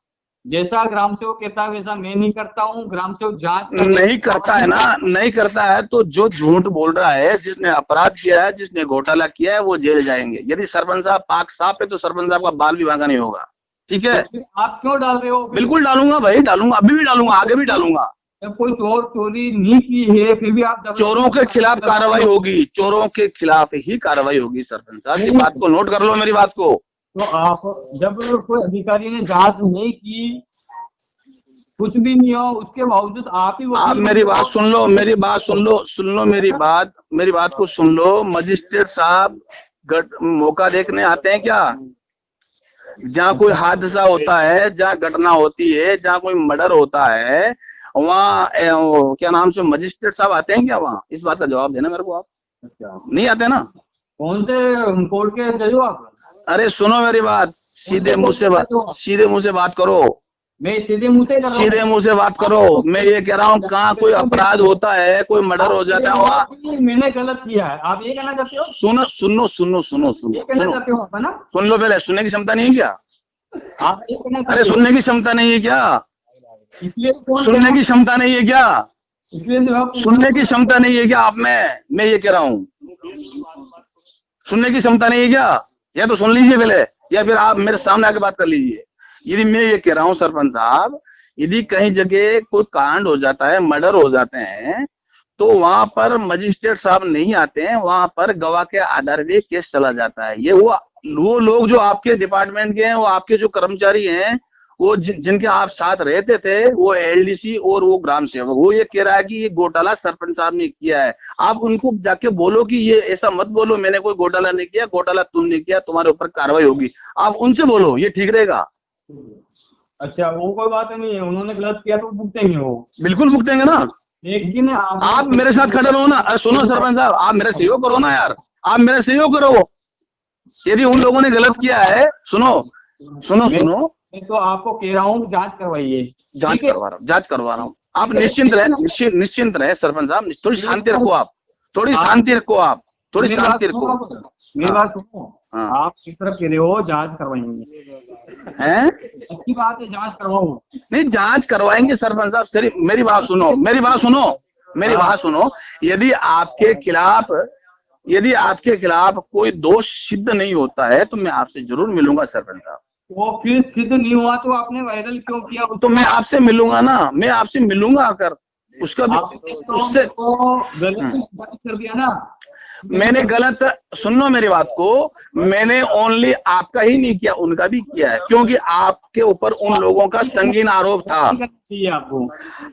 जैसा ग्राम सेवक कहता है वैसा मैं नहीं करता हूँ। ग्राम सेवक जांच नहीं करता है ना, नहीं करता है तो जो झूठ बोल रहा है, जिसने अपराध किया है, जिसने घोटाला किया है, वो जेल जाएंगे। यदि सरपंच साहब पाक साफ है तो सरपंच साहब का बाल भी भागा नहीं होगा। ठीक है? तो आप क्यों डाल रहे हो? बिल्कुल डालूंगा भाई, डालूंगा, अभी भी डालूंगा, आगे भी डालूंगा। जब कोई चोरी नहीं की है फिर भी आप चोरों के खिलाफ कार्रवाई होगी, चोरों के खिलाफ ही कार्रवाई होगी। सरपंच साहब की बात को नोट कर लो, मेरी बात को। तो आप जब कोई अधिकारी ने जांच नहीं की, कुछ भी नहीं हो, उसके बावजूद आप मेरी बात सुन लो, मेरी बात को सुन लो। मजिस्ट्रेट साहब मौका देखने आते हैं क्या? जहाँ कोई हादसा होता है, जहाँ घटना होती है, जहाँ कोई मर्डर होता है, वहाँ क्या नाम से मजिस्ट्रेट साहब आते हैं क्या वहाँ? इस बात का जवाब देना मेरे को आप। अच्छा, नहीं आते ना? कौन से कोर्ट के जज हो आप? अरे सुनो मेरी बात, सीधे मुंह से बात करो। मैं सीधे मुंह से बात करो। मैं ये कह रहा हूँ, कहाँ कोई अपराध होता है, कोई मर्डर हो जाता है, वहाँ मैंने गलत किया है, आप ये कहना चाहते हो? सुन लो पहले। सुनने की क्षमता नहीं है क्या? अरे सुनने की क्षमता नहीं है क्या? सुनने की क्षमता नहीं है क्या? सुनने की क्षमता नहीं है क्या आप में? मैं ये कह रहा हूँ, सुनने की क्षमता नहीं है क्या? या तो सुन लीजिए पहले, या फिर आप मेरे सामने आके बात कर लीजिए। यदि मैं ये कह रहा हूँ सरपंच साहब, यदि कहीं जगह कोई कांड हो जाता है, मर्डर हो जाते हैं, तो वहां पर मजिस्ट्रेट साहब नहीं आते हैं, वहां पर गवाह के आधार पे केस चला जाता है। ये वो लोग जो आपके डिपार्टमेंट के हैं, वो आपके जो कर्मचारी हैं, वो जिनके आप साथ रहते थे, वो एलडीसी और वो ग्राम सेवक, वो ये कह रहा है कि ये घोटाला सरपंच साहब ने किया है। आप उनको जाके बोलो कि ये ऐसा मत बोलो, मैंने कोई घोटाला नहीं किया, घोटाला तुमने किया, तुम्हारे ऊपर कार्रवाई होगी। आप उनसे बोलो, ये ठीक रहेगा। अच्छा, वो कोई बात नहीं है, उन्होंने गलत किया तो भुगतेंगे, वो बिल्कुल भुगतेंगे ना। लेकिन आप मेरे साथ खड़े रहो ना। सुनो सरपंच साहब, आप मेरा सहयोग करो ना यार, आप मेरा सहयोग करो। यदि उन लोगों ने गलत किया है, सुनो, मैं तो आपको कह रहा हूँ जांच करवाइए। जांच करवा रहा हूँ। आप निश्चिंत रहे सरपंच साहब, थोड़ी शांति रखो आप, थोड़ी शांति रखो। मेरी बात सुनो, आप किस तरफ कह रहे हो? जांच करवाएंगे हैं? अच्छी बात है, जांच करवाओ। नहीं, जांच करवाएंगे सरपंच साहब। सिर्फ मेरी बात सुनो। यदि आपके खिलाफ कोई दोष सिद्ध नहीं होता है तो मैं आपसे जरूर मिलूंगा सरपंच साहब। वो फिर सिद्ध नहीं हुआ तो आपने वायरल क्यों किया? तो मैं आपसे मिलूंगा ना, मैं आपसे मिलूंगा आकर, उसका भी उससे गलत कर दिया ना। मैंने गलत, सुन लो मेरी बात को, मैंने ओनली आपका ही नहीं किया, उनका भी किया है, क्योंकि आपके ऊपर उन लोगों का संगीन आरोप था। आपको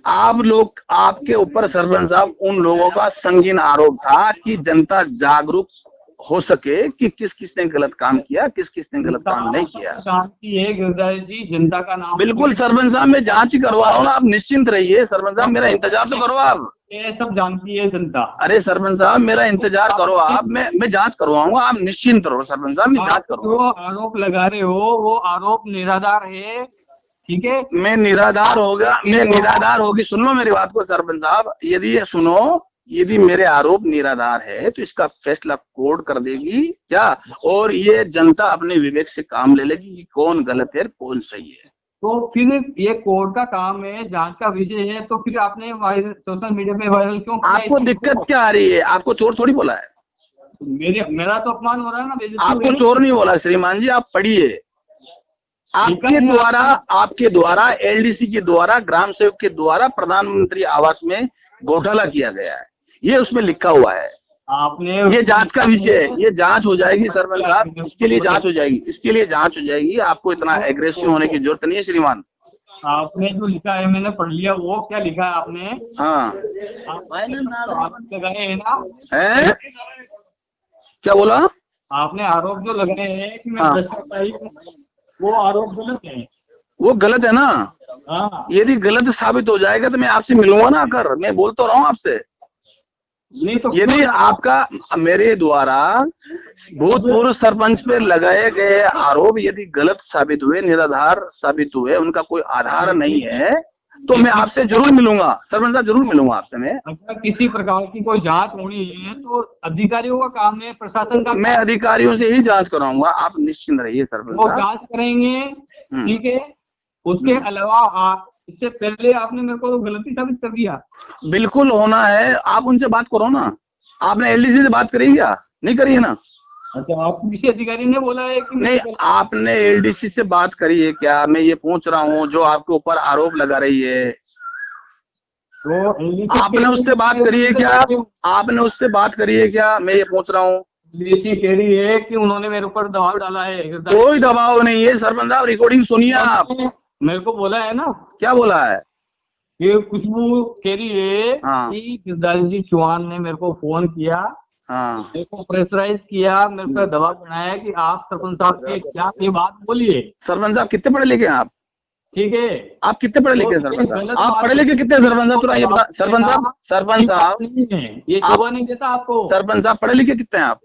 आप लोग, आपके ऊपर सरपंच साहब उन लोगों का संगीन आरोप था कि जनता जागरूक हो सके कि किस किसने गलत काम किया, किस किसने गलत काम नहीं किया। काम की है गिरधारी जी, जनता का नाम। बिल्कुल सरपंच साहब, मैं जांच ही करवा रहा हूँ ना, आप निश्चिंत रहिए सरपंच साहब, मेरा इंतजार तो करो आप। ये सब जानती है जनता। अरे सरपंच साहब मेरा इंतजार करो आप, मैं जांच करवाऊंगा, आप निश्चिंत रहो सरपंच साहब, मैं जांच करूंगा। जो आरोप लगा रहे हो वो आरोप निराधार है, ठीक है। मैं निराधार होगी, सुन लो मेरी बात को सरपंच साहब, यदि ये सुनो, यदि मेरे आरोप निराधार है तो इसका फैसला कोर्ट कर देगी क्या, और ये जनता अपने विवेक से काम ले लेगी कि कौन गलत है कौन सही है। तो फिर ये कोर्ट का काम है, जांच का विषय है, तो फिर आपने सोशल मीडिया पे वायरल क्यों किया? आपको दिक्कत क्या आ रही है? आपको चोर थोड़ी बोला है, मेरा तो अपमान हो रहा है ना। आपको चोर नहीं बोला श्रीमान जी, आप पढ़िए। आपके द्वारा एलडीसी के द्वारा, ग्राम सेवक के द्वारा प्रधानमंत्री आवास में घोटाला किया गया है, ये उसमें लिखा हुआ है। आपने ये जांच का विषय है, ये जांच हो जाएगी सरपंच साहब, इसके लिए जांच हो जाएगी, इसके लिए जांच हो जाएगी। आपको इतना एग्रेसिव होने की जरूरत नहीं है श्रीमान। आपने जो लिखा है मैंने पढ़ लिया, वो क्या लिखा है आपने? हाँ आरोप लगाए हैं ना? है क्या बोला आपने? आरोप जो लगाए हैं कि मैं भ्रष्टाचारी हूं, वो आरोप गलत है। वो गलत है ना? हाँ। यदि गलत साबित हो जाएगा तो मैं आपसे मिलूंगा ना आकर, मैं बोल तो रहा हूँ आपसे। नहीं तो यदि आपका मेरे द्वारा भूतपूर्व सरपंच पे लगाए गए आरोप यदि गलत साबित हुए, निराधार साबित हुए, उनका कोई आधार नहीं है, तो मैं आपसे जरूर मिलूंगा सरपंच साहब, जरूर मिलूंगा आपसे। मैं अगर किसी प्रकार की कोई जांच होनी है तो अधिकारियों का काम है, प्रशासन का। मैं अधिकारियों से ही जांच कराऊंगा, आप निश्चिंत रहिए सरपंच वो साहब। जांच करेंगे, ठीक है। उसके अलावा आप, इससे पहले आपने मेरे को गलती साबित कर दिया। बिल्कुल होना है, आप उनसे बात करो ना। आपने एलडीसी से बात करी क्या? नहीं करी है ना? अच्छा, आप किसी अधिकारी ने बोला है कि नहीं, आपने एलडीसी से बात करी है क्या? मैं ये पूछ रहा हूँ, जो आपके ऊपर आरोप लगा रही है, तो आपने उससे बात करी है क्या? आपने उससे बात करी है क्या? मैं ये पूछ रहा हूँ। एलडीसी कह रही है कि उन्होंने मेरे ऊपर दबाव डाला है। कोई दबाव नहीं है सरपंच साहब, रिकॉर्डिंग सुनिए आप। मेरे को बोला है ना। क्या बोला है? ये खुशबू कह रही है हाँ। कि गिरधारी जी चौहान ने मेरे को फोन किया, हाँ, मेरे को प्रेशराइज किया, मेरे पर दबाव बनाया कि आप सरपंच साहब के क्या ये बात बोलिए। सरपंच साहब कितने पढ़े लिखे हैं आप? ठीक है, आप कितने पढ़े लिखे हैं सरपंच साहब? आप पढ़े लिखे कितने सरपंच साहब? थोड़ा ये बता सरपंच साहब। सरपंच साहब ये शोभा नहीं देता आपको। सरपंच साहब पढ़े लिखे कितने हैं आप?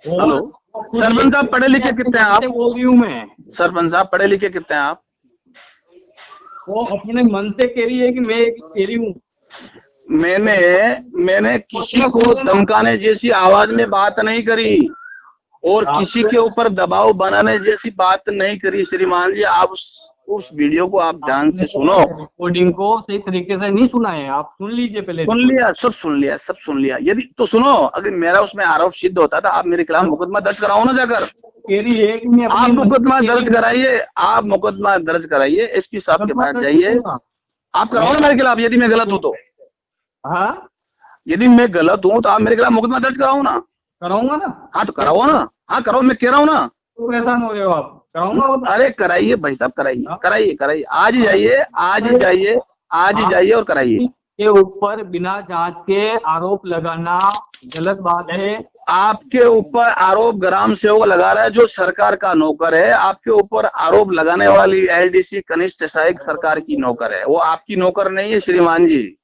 हेलो सरपंच साहब पढ़े लिखे कितने हैं आप? बोल रही हूँ मैं। सरपंच साहब पढ़े लिखे कितने हैं आप? वो अपने मन से कह रही है कि मैं कह रही हूँ। मैंने किसी को धमकाने जैसी आवाज में बात नहीं करी और किसी के ऊपर दबाव बनाने जैसी बात नहीं करी श्रीमान जी। आप उस वीडियो को आप ध्यान से सुनो, रिकॉर्डिंग को सही तरीके से नहीं सुना है, आप सुन लीजिए पहले। सुन लिया, सब सुन लिया। यदि तो सुनो, अगर मेरा उसमें आरोप सिद्ध होता था, आप मेरे खिलाफ मुकदमा दर्ज कराओ ना जाकर। आप मुकदमा दर्ज कराइए, आप मुकदमा दर्ज कराइए, एसपी साहब के पास जाइए, आप कराओ ना मेरे खिलाफ। यदि मैं गलत हूँ तो, हाँ, यदि मैं गलत हूँ तो आप मेरे खिलाफ मुकदमा दर्ज कराओ ना। कराऊंगा ना। हाँ तो कराओ ना, हाँ करो, मैं कह रहा हूँ ना। तो परेशान हो रहे हो आप? कराऊंगा। अरे कराइए भाई साहब, कराइए, आज ही जाइए, आज ही जाइए और कराइए। के ऊपर बिना जांच के आरोप लगाना गलत बात है। आपके ऊपर आरोप ग्राम सेवक लगा रहा है जो सरकार का नौकर है। आपके ऊपर आरोप लगाने वाली एलडीसी कनिष्ठ सहायक सरकार की नौकर है, वो आपकी नौकर नहीं है श्रीमान जी।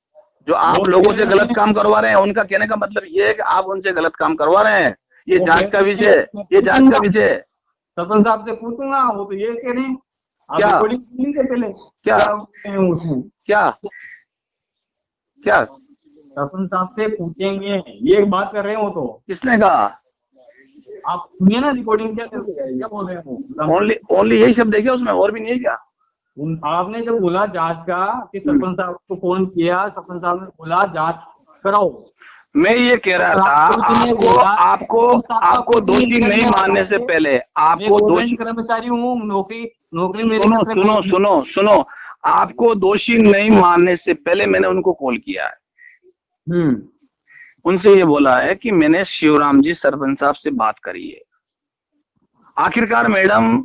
जो आप लोगों से गलत काम करवा रहे हैं, उनका कहने का मतलब ये है कि आप उनसे गलत काम करवा रहे हैं। ये जांच का विषय, ये जांच का विषय है। सरपंच साहब से पूछूंगा, वो तो ये कह रहे हैं। क्या पहले क्या सरपंच साहब से पूछेंगे, ये बात कर रहे हो तो? किसने कहा? आप सुनिए ना रिकॉर्डिंग, क्या बोल रहे हैं? ओनली यही शब्द है क्या उसमें, और भी नहीं है क्या? आपने जब बोला जांच का कि सरपंच साहब को फोन किया, सरपंच साहब ने बोला जांच कराओ। मैं ये कह रहा था आपको दोषी नहीं मानने से पहले, आपको दोषी कर्मचारी हूँ, नौकरी मेरी। सुनो, आपको दोषी नहीं मानने से पहले मैंने उनको कॉल किया है। उनसे ये बोला है कि मैंने शिवराम जी सरपंच साहब से बात करी है। आखिरकार मैडम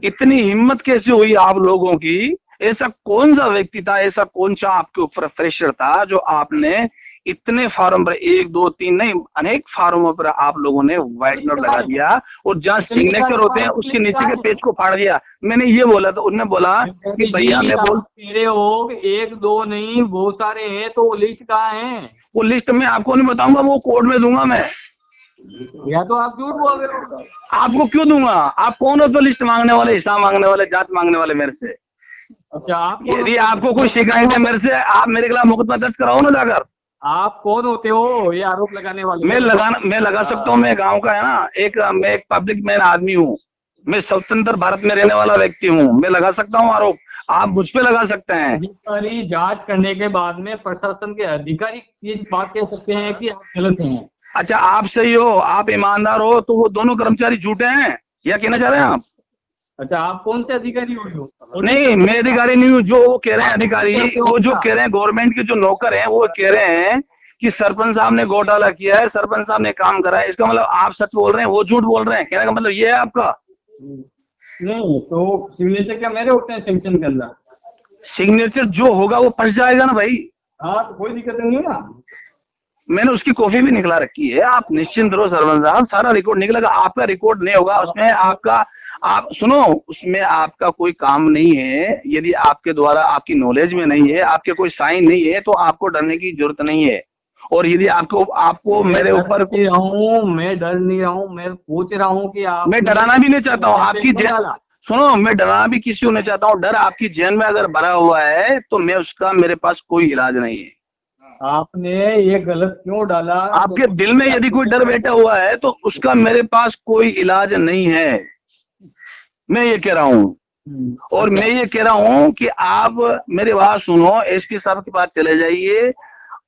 इतनी हिम्मत कैसे हुई आप लोगों की? ऐसा कौन सा व्यक्ति था, ऐसा कौन सा आपके ऊपर प्रेशर था जो आपने इतने फार्म पर, 1 2 3 नहीं अनेक फार्मों पर आप लोगों ने व्हाइट नोट लगा दिया और जहां सिग्नेचर होते हैं उसके नीचे के पेज को फाड़ दिया। मैंने ये बोला तो उन्होंने बोला कि भैया मैं बोल तेरे हो 1 2 नहीं बहुत सारे हैं, तो लिस्ट कहाँ है? वो लिस्ट में आपको नहीं बताऊंगा, वो कोर्ट में दूंगा मैं। या तो आप झूठ बोल रहे हो। आपको क्यों दूंगा? आप कौन हो तो लिस्ट मांगने वाले, हिसाब मांगने वाले, जांच मांगने वाले मेरे से? अच्छा, आप यदि आपको कोई शिकायत है मेरे से, आप मेरे खिलाफ मुकदमा दर्ज कराओ ना जाकर। आप कौन होते हो ये आरोप लगाने वाले? मैं लगा सकता हूँ, मैं गांव का है ना, मैं एक पब्लिक मैन आदमी हूँ, मैं स्वतंत्र भारत में रहने वाला व्यक्ति हूँ, मैं लगा सकता हूँ आरोप, आप मुझ पे लगा सकते हैं। अधिकारी जांच करने के बाद में प्रशासन के अधिकारी ये बात कह सकते हैं कि आप गलत हैं। अच्छा, आप सही हो, आप ईमानदार हो, तो वो दोनों कर्मचारी झूठे हैं, या कहना चाह रहे हैं आप? अच्छा, आप कौन से अधिकारी हो? नहीं, मैं अधिकारी नहीं हूँ। जो वो कह रहे हैं अधिकारी, वो जो कह रहे हैं गवर्नमेंट के जो नौकर हैं, वो कह रहे हैं कि सरपंच साहब ने घोटाला किया है, सरपंच साहब ने काम करा है। इसका मतलब आप सच बोल रहे हैं, वो झूठ बोल रहे हैं, कहने का मतलब ये है आपका? नहीं तो सिग्नेचर क्या मेरे होते हैं सैंक्शन के अंदर? सिग्नेचर जो होगा वो फंस जाएगा ना भाई। हाँ, तो कोई दिक्कत नहीं है ना। मैंने उसकी कॉपी भी निकला रखी है, आप निश्चिंत रहो सरपंच साहब, सारा रिकॉर्ड निकलेगा। आपका रिकॉर्ड नहीं होगा उसमें, आपका, आप सुनो, उसमें आपका कोई काम नहीं है। यदि आपके द्वारा, आपकी नॉलेज में नहीं है, आपके कोई साइन नहीं है, तो आपको डरने की जरूरत नहीं है। और यदि आपको मेरे ऊपर, मैं डर नहीं रहा हूँ, मैं पूछ रहा हूँ कि आप, मैं डराना भी नहीं चाहता हूँ आपकी जेल, सुनो, मैं डराना भी किसी को नहीं चाहता हूँ। डर आपकी जेल में अगर भरा हुआ है तो मैं उसका, मेरे पास कोई इलाज नहीं है। आपने ये गलत क्यों डाला? आपके दिल में यदि कोई डर बैठा हुआ है तो उसका मेरे पास कोई इलाज नहीं है, मैं ये कह रहा हूँ। और मैं ये कह रहा हूँ कि आप मेरी बात सुनो, एसपी साहब के पास चले जाइए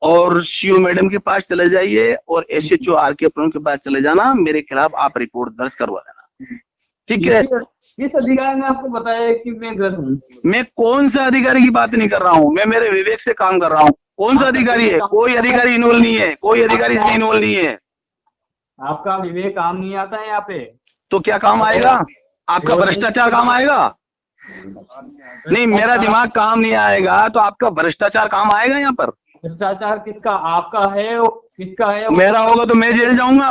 और सीओ मैडम के पास चले जाइए और एसएचओ आरके के पास चले जाना, मेरे खिलाफ आप रिपोर्ट दर्ज करवा देना, ठीक है? किस अधिकारी ने आपको बताया कि मैं गलत हूँ? मैं कौन सा अधिकारी की बात नहीं कर रहा हूँ, मैं मेरे विवेक से काम कर रहा हूँ। कौन सा अधिकारी है? कोई अधिकारी इन्वॉल्व नहीं है, कोई अधिकारी इसमें इन्वॉल्व नहीं है। आपका विवेक काम नहीं आता है यहाँ पे? तो क्या काम आएगा? आपका भ्रष्टाचार काम आएगा? नहीं, मेरा दिमाग काम नहीं आएगा तो आपका भ्रष्टाचार काम आएगा यहाँ पर? भ्रष्टाचार किसका? आपका है, किसका है? मेरा होगा तो मैं जेल जाऊंगा।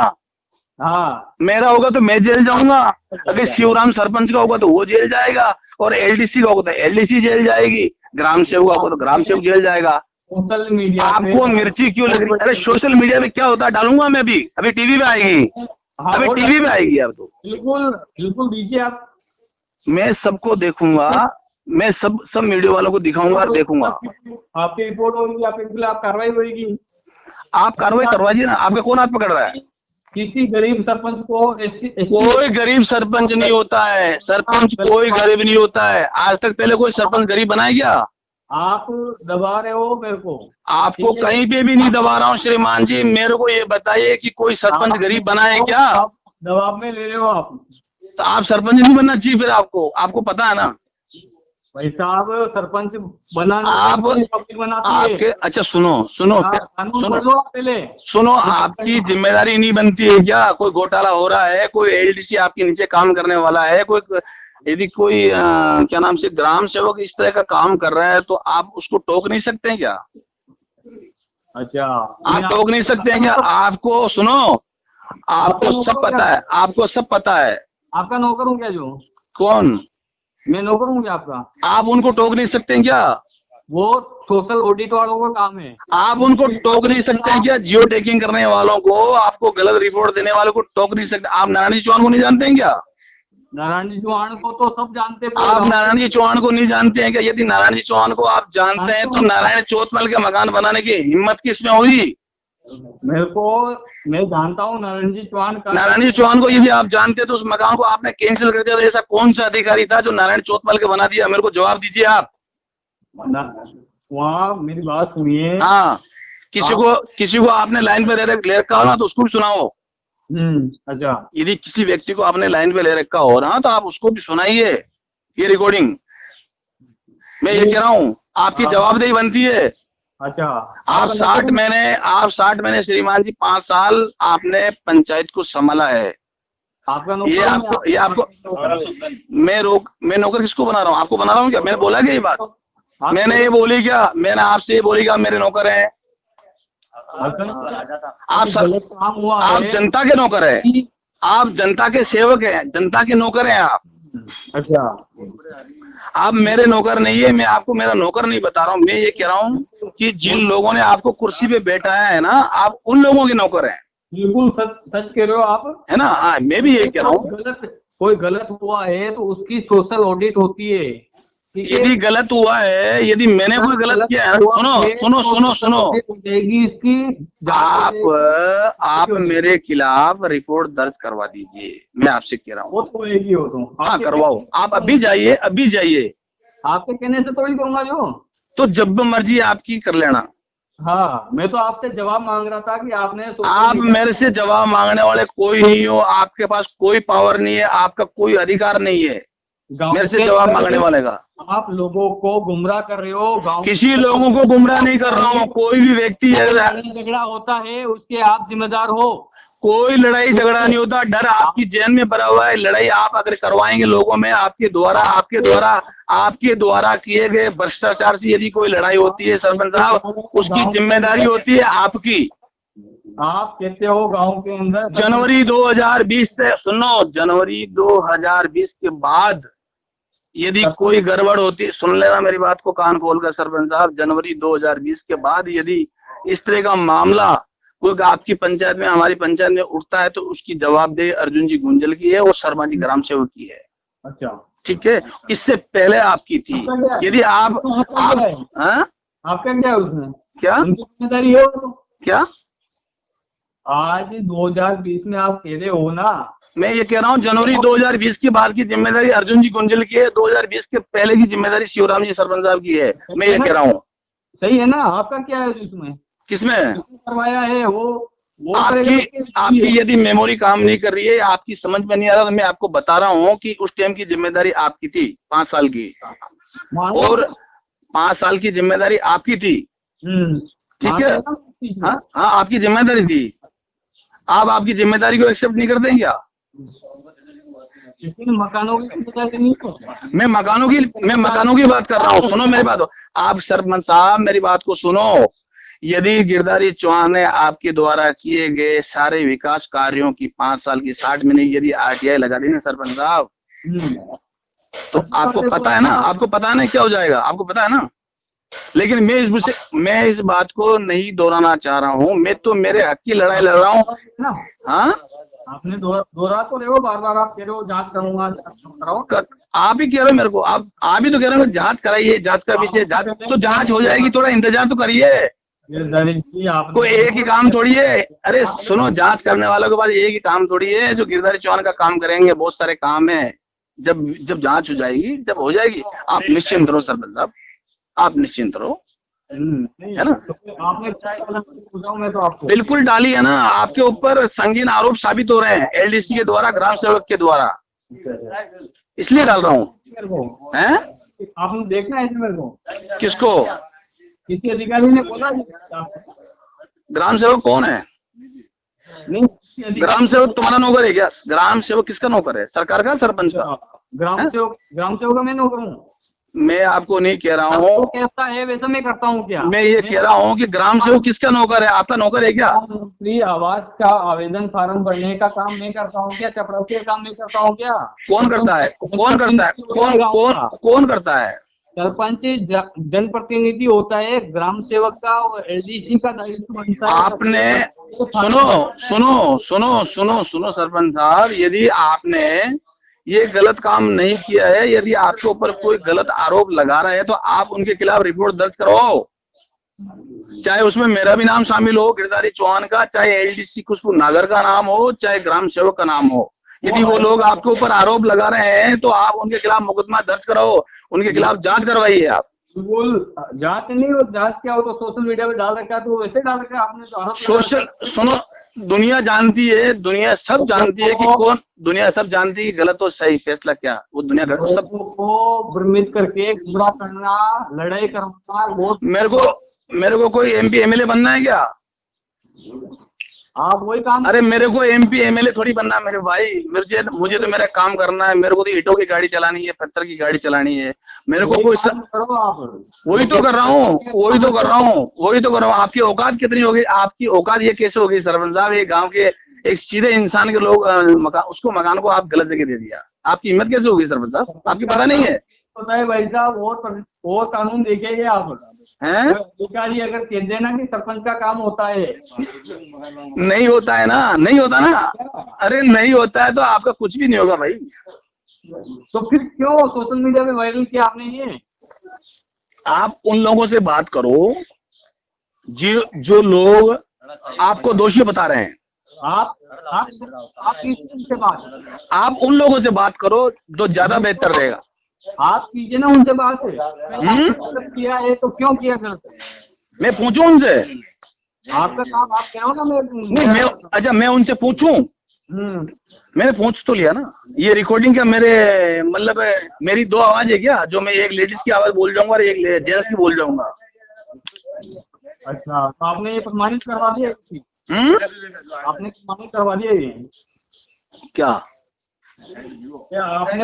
हाँ, मेरा होगा तो मैं जेल जाऊंगा। अगर शिवराम सरपंच का होगा तो वो जेल जाएगा, और एलडीसी का होगा तो एलडीसी जेल जाएगी, ग्राम सेवक होगा तो ग्राम सेवक जेल जाएगा। सोशल मीडिया आपको मिर्ची क्यों लग रही? अरे सोशल मीडिया पे क्या होता है डालूंगा मैं भी, अभी टीवी पे आएगी, अभी टीवी पे आएगी। अब तो बिल्कुल बिल्कुल दीजिए आप। मैं सबको देखूंगा, मैं सब वीडियो वालों को दिखाऊंगा और देखूंगा। आपकी रिपोर्ट होगी, आपके खिलाफ कार्रवाई होगी। आप कार्रवाई करवाइए ना, आपका कौन हाथ पकड़ रहा है? किसी गरीब सरपंच को कोई गरीब सरपंच नहीं होता है, सरपंच कोई गरीब नहीं होता है। आज तक पहले कोई सरपंच गरीब बनाया क्या? आप दबा रहे हो मेरे को। आपको कहीं पे भी नहीं दबा रहा हूँ श्रीमान जी, मेरे को ये बताइए कि कोई सरपंच गरीब बनाए क्या? दबाव में ले रहे हो आप। तो आप सरपंच नहीं बनना चाहिए फिर आपको पता है ना भाई साहब, सरपंच बनाना आप बनाती है। अच्छा सुनो, पहले सुनो, आपकी जिम्मेदारी नहीं बनती है क्या? कोई घोटाला हो रहा है, कोई एलडीसी आपके नीचे काम करने वाला है, कोई यदि कोई क्या नाम से ग्राम सेवक इस तरह का काम कर रहा है तो आप उसको टोक नहीं सकते हैं क्या? अच्छा, आप टोक नहीं सकते हैं क्या? आपको सुनो, आपको सब पता है, आपको सब पता है। आपका नौकर हूँ क्या? जो कौन? मैं नौकर हूँ क्या आपका? आप उनको टोक नहीं सकते हैं क्या? वो सोशल ऑडिट वालों का काम है। आप उनको टोक नहीं सकते हैं क्या? जियो टैगिंग करने वालों को, आपको गलत रिपोर्ट देने वालों को टोक नहीं सकते? आप नारायण जी चौहान को नहीं जानते हैं क्या? नारायण जी चौहान को तो सब जानते हैं। आप नारायण जी चौहान को नहीं जानते हैं क्या? यदि नारायण जी चौहान को आप जानते हैं तो नारायण चौथमल के मकान बनाने की हिम्मत किसमें हुई? मैं जानता हूँ नारायण जी चौहान का। नारायण जी चौहान को यदि आप जानते तो उस मकान को आपने कैंसिल कर दिया, तो ऐसा कौन सा अधिकारी था जो नारायण चौथमल के बना दिया? मेरे को जवाब दीजिए आप। वहाँ मेरी बात सुनिए। हाँ, किसी को आपने लाइन पे ले रखा हो ना तो उसको भी सुनाओ। अच्छा, यदि किसी व्यक्ति को आपने लाइन पे ले रखा हो ना तो आप उसको भी सुनाइए ये रिकॉर्डिंग। मैं ये कह रहा हूँ, आपकी जवाबदेही बनती है। अच्छा, आप 60 महीने श्रीमान जी 5 साल आपने पंचायत को संभाला है। आपका ये आपको मैं नौकर किसको बना रहा हूँ? आपको बना रहा हूँ क्या? मैंने बोला क्या ये बात? मैंने ये बोली क्या? मैंने आपसे ये बोली क्या मेरे नौकर हैं? आप जनता के नौकर है, आप जनता के सेवक हैं, जनता के नौकर हैं आप। अच्छा, आप मेरे नौकर नहीं है, मैं आपको मेरा नौकर नहीं बता रहा हूँ। मैं ये कह रहा हूँ कि जिन लोगों ने आपको कुर्सी पे बैठाया है ना, आप उन लोगों के नौकर हैं। बिल्कुल सच कह रहे हो आप, है ना? मैं भी ये कह रहा हूँ। कोई गलत हुआ है तो उसकी सोशल ऑडिट होती है। यदि गलत हुआ है, यदि मैंने कोई गलत किया है, सुनो इसकी आप मेरे खिलाफ रिपोर्ट दर्ज करवा दीजिए, मैं आपसे कह रहा हूँ। वो तो होगी, वो तो हाँ करवाओ, आप अभी जाइए, अभी जाइए। आपके कहने से थोड़ी करूंगा जो, तो जब मर्जी आपकी कर लेना। हाँ, मैं तो आपसे जवाब मांग रहा था कि आपने आप मेरे से जवाब मांगने वाले कोई नहीं हो, आपके पास कोई पावर नहीं है, आपका कोई अधिकार नहीं है मेरे से जवाब मांगने वाले का। आप लोगों को गुमराह कर रहे हो। गांव किसी लोगों को गुमराह नहीं कर रहा हूँ। कोई भी व्यक्ति है, झगड़ा होता है उसके आप जिम्मेदार हो। कोई लड़ाई झगड़ा नहीं होता, डर आपकी जेल में भरा हुआ है। लड़ाई आप अगर करवाएंगे लोगों में, आपके द्वारा किए गए भ्रष्टाचार से यदि कोई लड़ाई होती है सरपंच साहब, उसकी जिम्मेदारी होती है आपकी। आप कहते हो गांव के अंदर जनवरी 2020 से, सुनो, जनवरी 2020 के बाद यदि कोई गड़बड़ होती, सुन लेना मेरी बात को कान खोलकर सरपंच साहब, जनवरी 2020 के बाद यदि इस तरह का मामला कोई आपकी पंचायत में, हमारी पंचायत में उठता है तो उसकी जवाबदेही अर्जुन जी गुंजल की है और शर्मा जी ग्राम सेवक की है। अच्छा, ठीक है, इससे पहले आपकी थी। यदि आपका क्या उसमें क्या जिम्मेदारी है? क्या आज 2020 में आप कह रहे हो ना, मैं ये कह रहा हूँ जनवरी 2020 के बाद की जिम्मेदारी अर्जुन जी गुंजल की है, 2020 के पहले की जिम्मेदारी शिवराम जी सरपंच साहब की है। मैं ये कह रहा हूँ। सही है ना? आपका क्या है इसमें? किसमें करवाया है वो आपकी यदि मेमोरी काम नहीं कर रही है, आपकी समझ में नहीं आ रहा, तो मैं आपको बता रहा हूँ कि उस टाइम की जिम्मेदारी आपकी थी 5 साल की, और 5 साल की जिम्मेदारी आपकी थी। ठीक है, हाँ आपकी जिम्मेदारी थी। आप आपकी जिम्मेदारी को एक्सेप्ट नहीं करते क्या? मकानों की जिम्मेदारी नहीं हो। मैं मकानों की बात कर रहा हूँ। सुनो मेरी बात, आप सरपंच साहब मेरी बात को सुनो। यदि गिरधारी चौहान ने आपके द्वारा किए गए सारे विकास कार्यों की 5 साल की 60 महीने यदि आरटीआई लगा दी ना सरपंच साहब, तो आपको पता है ना, आपको पता है ना क्या हो जाएगा, आपको पता है ना। लेकिन मैं इस बात को नहीं दोहराना चाह रहा हूँ। मैं तो मेरे हक की लड़ाई लड़ रहा हूँ। हाँ, आपने दोहरा तो रहे हो, बार बार आप कह रहे हो जांच करूंगा, आप ही कह रहे हो मेरे को, आप ही तो कह रहे हो जांच कराइए, जांच का विषय, तो जांच हो जाएगी, थोड़ा इंतजार तो करिए। कोई एक ही काम थोड़ी है। अरे सुनो, जांच करने वालों के पास एक ही काम थोड़ी है जो गिरधारी चौहान का काम करेंगे, बहुत सारे काम है। जब जांच हो जाएगी, जब हो जाएगी, आप निश्चिंत रहो सरपंच साहब, आप निश्चिंत रहो, है ना। आपने तो आपको बिल्कुल डाली है ना, आपके ऊपर संगीन आरोप साबित हो रहे हैं एलडीसी के द्वारा, ग्राम सेवक के द्वारा, इसलिए डाल रहा हूँ। हैं? आपने देखना है मेरे को? किसको? किसी अधिकारी ने बोला? ग्राम सेवक कौन है? नहीं, ग्राम सेवक तुम्हारा नौकर है क्या? ग्राम सेवक किसका नौकर है? सरकार का, सरपंच का? ग्राम सेवक का मैं नौकर हूँ। मैं आपको नहीं कह रहा हूँ कैसा है वैसा मैं करता हूँ क्या? मैं ये कह रहा हूँ कि ग्राम सेवक किसका नौकर है? आपका नौकर है क्या? प्रधानमंत्री आवास का आवेदन फार्म भरने का काम मैं करता हूँ क्या? चपरासी का काम मैं करता हूँ क्या? कौन करता है? कौन करता है? सरपंच जनप्रतिनिधि होता है, ग्राम सेवक का और एलडीसी का दायित्व बनता है। आपने सुनो सरपंच साहब, यदि आपने ये गलत काम नहीं किया है, यदि आपके ऊपर कोई गलत आरोप लगा रहा है, तो आप उनके खिलाफ रिपोर्ट दर्ज करो, चाहे उसमें मेरा भी नाम शामिल हो, गिरधारी चौहान का, चाहे एलडीसी खुशबू नागर का नाम हो, चाहे ग्राम सेवक का नाम हो। यदि वो लोग आपके ऊपर आरोप लगा रहे हैं तो आप उनके खिलाफ मुकदमा दर्ज करो, उनके खिलाफ जांच करवाइए आप। जांच नहीं हो, जांच क्या हो तो सोशल मीडिया पे डाल रखा है, तो वैसे डाल रखा है आपने तो। सोशल सुनो, दुनिया जानती है, दुनिया सब जानती है कि दुनिया सब जानती है गलत और सही फैसला क्या, वो दुनिया सबको भ्रमित करके गुमराह करना, लड़ाई करना, मेरे को मेरे को कोई MP MLA बनना है क्या? आप वही काम, अरे मेरे को MP MLA थोड़ी बनना है मेरे भाई। मुझे तो मेरा काम करना है। मेरे को तो ईंटों की गाड़ी चलानी है, पत्थर की गाड़ी चलानी है। मेरे को कोई करो आप। वही तो कर रहा हूँ, वही तो कर रहा हूँ। आपकी औकात कितनी होगी? आपकी औकात ये कैसे होगी सरपंच साहब? ये गांव के एक सीधे इंसान के लोग उसको मकान को आप गलत जगह दे दिया। आपकी हिम्मत कैसे होगी सरपंच साहब? आपकी पता नहीं है? पता है भाई साहब, और कानून देखेंगे आप हैं? अधिकारी अगर कह देना कि सरपंच का काम होता है, नहीं होता है ना, नहीं होता ना। अरे नहीं होता है तो आपका कुछ भी नहीं होगा भाई। तो फिर क्यों सोशल मीडिया पे वायरल किया आपने ये? आप उन लोगों से बात करो जो लोग आपको दोषी बता रहे हैं। आप किससे बात? आप उन लोगों से बात करो जो ज्यादा बेहतर रहेगा। आप कीजिए ना उनसे बात। किया है तो क्यों किया गलत? मैं पूछूं उनसे? आपका काम आप कहो ना। मैं अच्छा मैं उनसे पूछूं? मैंने पूछ तो लिया ना। ये रिकॉर्डिंग क्या मेरे मतलब मेरी दो आवाज है क्या? जो मैं एक लेडीज की आवाज बोल जाऊंगा और एक जेंट्स की बोल जाऊंगा। अच्छा, तो आपने ये प्रमाणित करवा दिया? आपने प्रमाणित करवा दिया ये क्या? आपने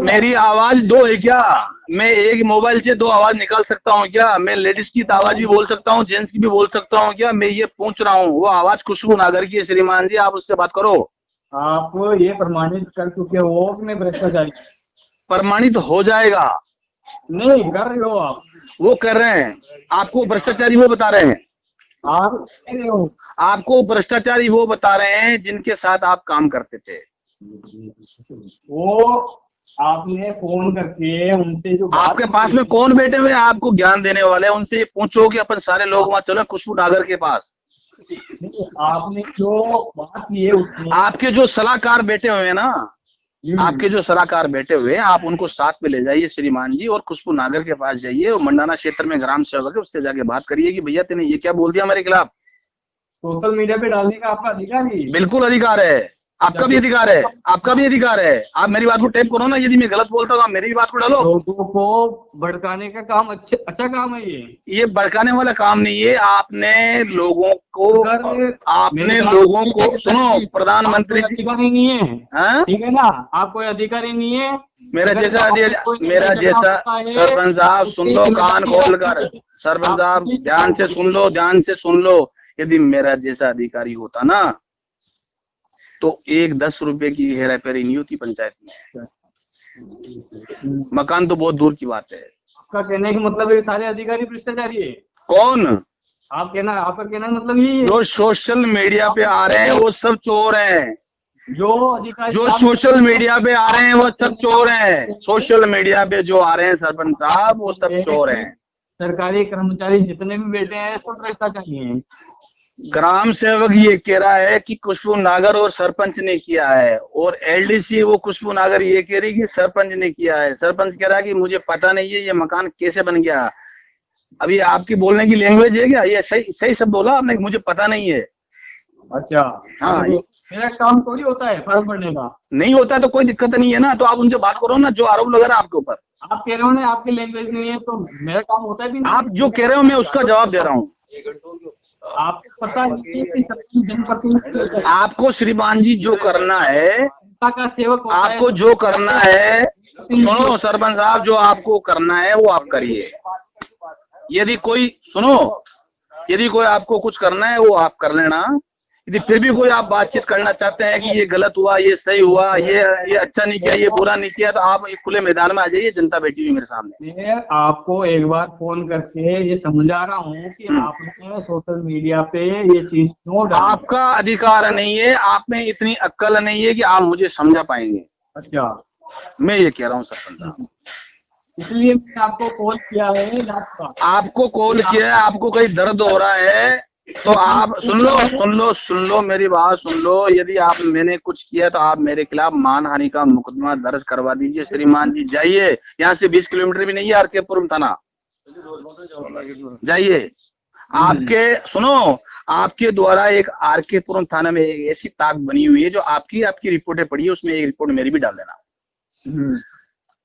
मेरी आवाज दो है क्या? मैं एक मोबाइल से दो आवाज निकाल सकता हूँ क्या? मैं लेडीज की आवाज भी बोल सकता हूँ, जेंट्स की भी बोल सकता हूँ क्या? मैं ये पूछ रहा हूँ। वो आवाज खुशबू नागर की है श्रीमान जी, आप उससे बात करो। आप ये प्रमाणित कर चुके हो कि भ्रष्टाचारी? प्रमाणित हो जाएगा। नहीं कर रहे हो आप? वो कर रहे हैं। आपको भ्रष्टाचारी वो बता रहे हैं। आप आपको भ्रष्टाचारी वो बता रहे हैं जिनके साथ आप काम करते थे। वो आपने फोन करके उनसे जो आपके पास में कौन बैठे हुए आपको ज्ञान देने वाले? उनसे ये पूछो कि अपन सारे लोग वहां चलो खुशबू नागर के पास। आपने जो बात की है उसमें आपके जो सलाहकार बैठे हुए हैं ना, आपके जो सलाहकार बैठे हुए हैं, आप उनको साथ में ले जाइए श्रीमान जी, और खुशबू नागर के पास जाइए। और मंडाना क्षेत्र में ग्राम सेवक है, उससे जाके बात करिए कि भैया तेने ये क्या बोल दिया मेरे खिलाफ। सोशल मीडिया पे डालने का आपका अधिकार है। बिल्कुल अधिकार है। आपका भी अधिकार है। आपका भी अधिकार है। आप मेरी बात को टेप करो ना। यदि मैं गलत बोलता हूँ आप मेरी भी बात को डालो। लोगों को भड़काने का काम अच्छा काम है ये भड़काने वाला काम नहीं है। आपने लोगों को सुनो, प्रधानमंत्री जी अधिकारी नहीं है, ठीक है ना? आप कोई अधिकारी नहीं है। मेरा जैसा सरपंच साहब सुन लो कान खोल कर। सरपंच साहब ध्यान से सुन लो, ध्यान से सुन लो। यदि मेरा जैसा अधिकारी होता ना तो 10 रुपए की हेरा फेरी नहीं होती पंचायत में। मकान तो बहुत दूर की बात है। आपका कहने का मतलब है सारे अधिकारी भ्रष्टाचारी है? कौन? आपका कहना मतलब ये जो सोशल मीडिया पे आ रहे हैं वो सब चोर हैं। जो अधिकारी जो सोशल मीडिया पे आ रहे हैं वो सब चोर हैं। सोशल मीडिया पे जो आ रहे हैं सरपंच साहब वो सब चोर हैं। सरकारी कर्मचारी जितने भी बैठे हैं सब भ्रष्टाचारी हैं। ग्राम सेवक ये कह रहा है कि खुशबू नागर और सरपंच ने किया है, और LDC वो खुशबू नागर ये कह रही कि सरपंच ने किया है। सरपंच कह रहा है कि मुझे पता नहीं है ये मकान कैसे बन गया। अभी आपकी बोलने की लैंग्वेज है क्या? ये सही सब बोला आपने, मुझे पता नहीं है। अच्छा हाँ, मेरा काम थोड़ी होता है फर्क पड़ने का। नहीं होता है तो कोई दिक्कत नहीं है ना। तो आप उनसे बात करो ना जो आरोप लगा रहा है आपके ऊपर। आप कह रहे हो ना आपकी लैंग्वेज नहीं है तो मेरा काम होता है भी नहीं। आप जो कह रहे हो मैं उसका जवाब दे रहा हूँ। आपको पता नहीं कि जनप्रतिनिधि आपको श्रीमान जी जो करना है, का सेवक आपको जो करना है, सुनो सरपंच साहब, जो आपको करना है वो आप करिए। यदि कोई आपको कुछ करना है वो आप कर लेना। यदि फिर भी कोई आप बातचीत करना चाहते हैं कि ये गलत हुआ, ये सही हुआ, ये अच्छा नहीं किया, ये बुरा नहीं किया, तो आप एक खुले मैदान में आ जाइए। जनता बैठी हुई मेरे सामने। मैं आपको एक बार फोन करके ये समझा रहा हूँ कि आपने सोशल मीडिया पे ये चीज क्यों डाली। आपका अधिकार नहीं है। आप में इतनी अक्ल नहीं है कि आप मुझे समझा पाएंगे। अच्छा, मैं ये कह रहा हूँ सरपंच साहब, इसलिए मैंने आपको कॉल किया है। आपको कॉल किया है। आपको कहीं दर्द हो रहा है तो आप सुन लो मेरी बात सुन लो। यदि मैंने कुछ किया तो आप मेरे खिलाफ मानहानि का मुकदमा दर्ज करवा दीजिए श्रीमान जी। जाइए, यहाँ से 20 किलोमीटर भी नहीं है आरकेपुरम थाना। जाइए। आपके द्वारा एक आरकेपुरम थाना में एक ऐसी ताक बनी हुई है जो आपकी रिपोर्टें पड़ी है, उसमें एक रिपोर्ट मेरी भी डाल देना।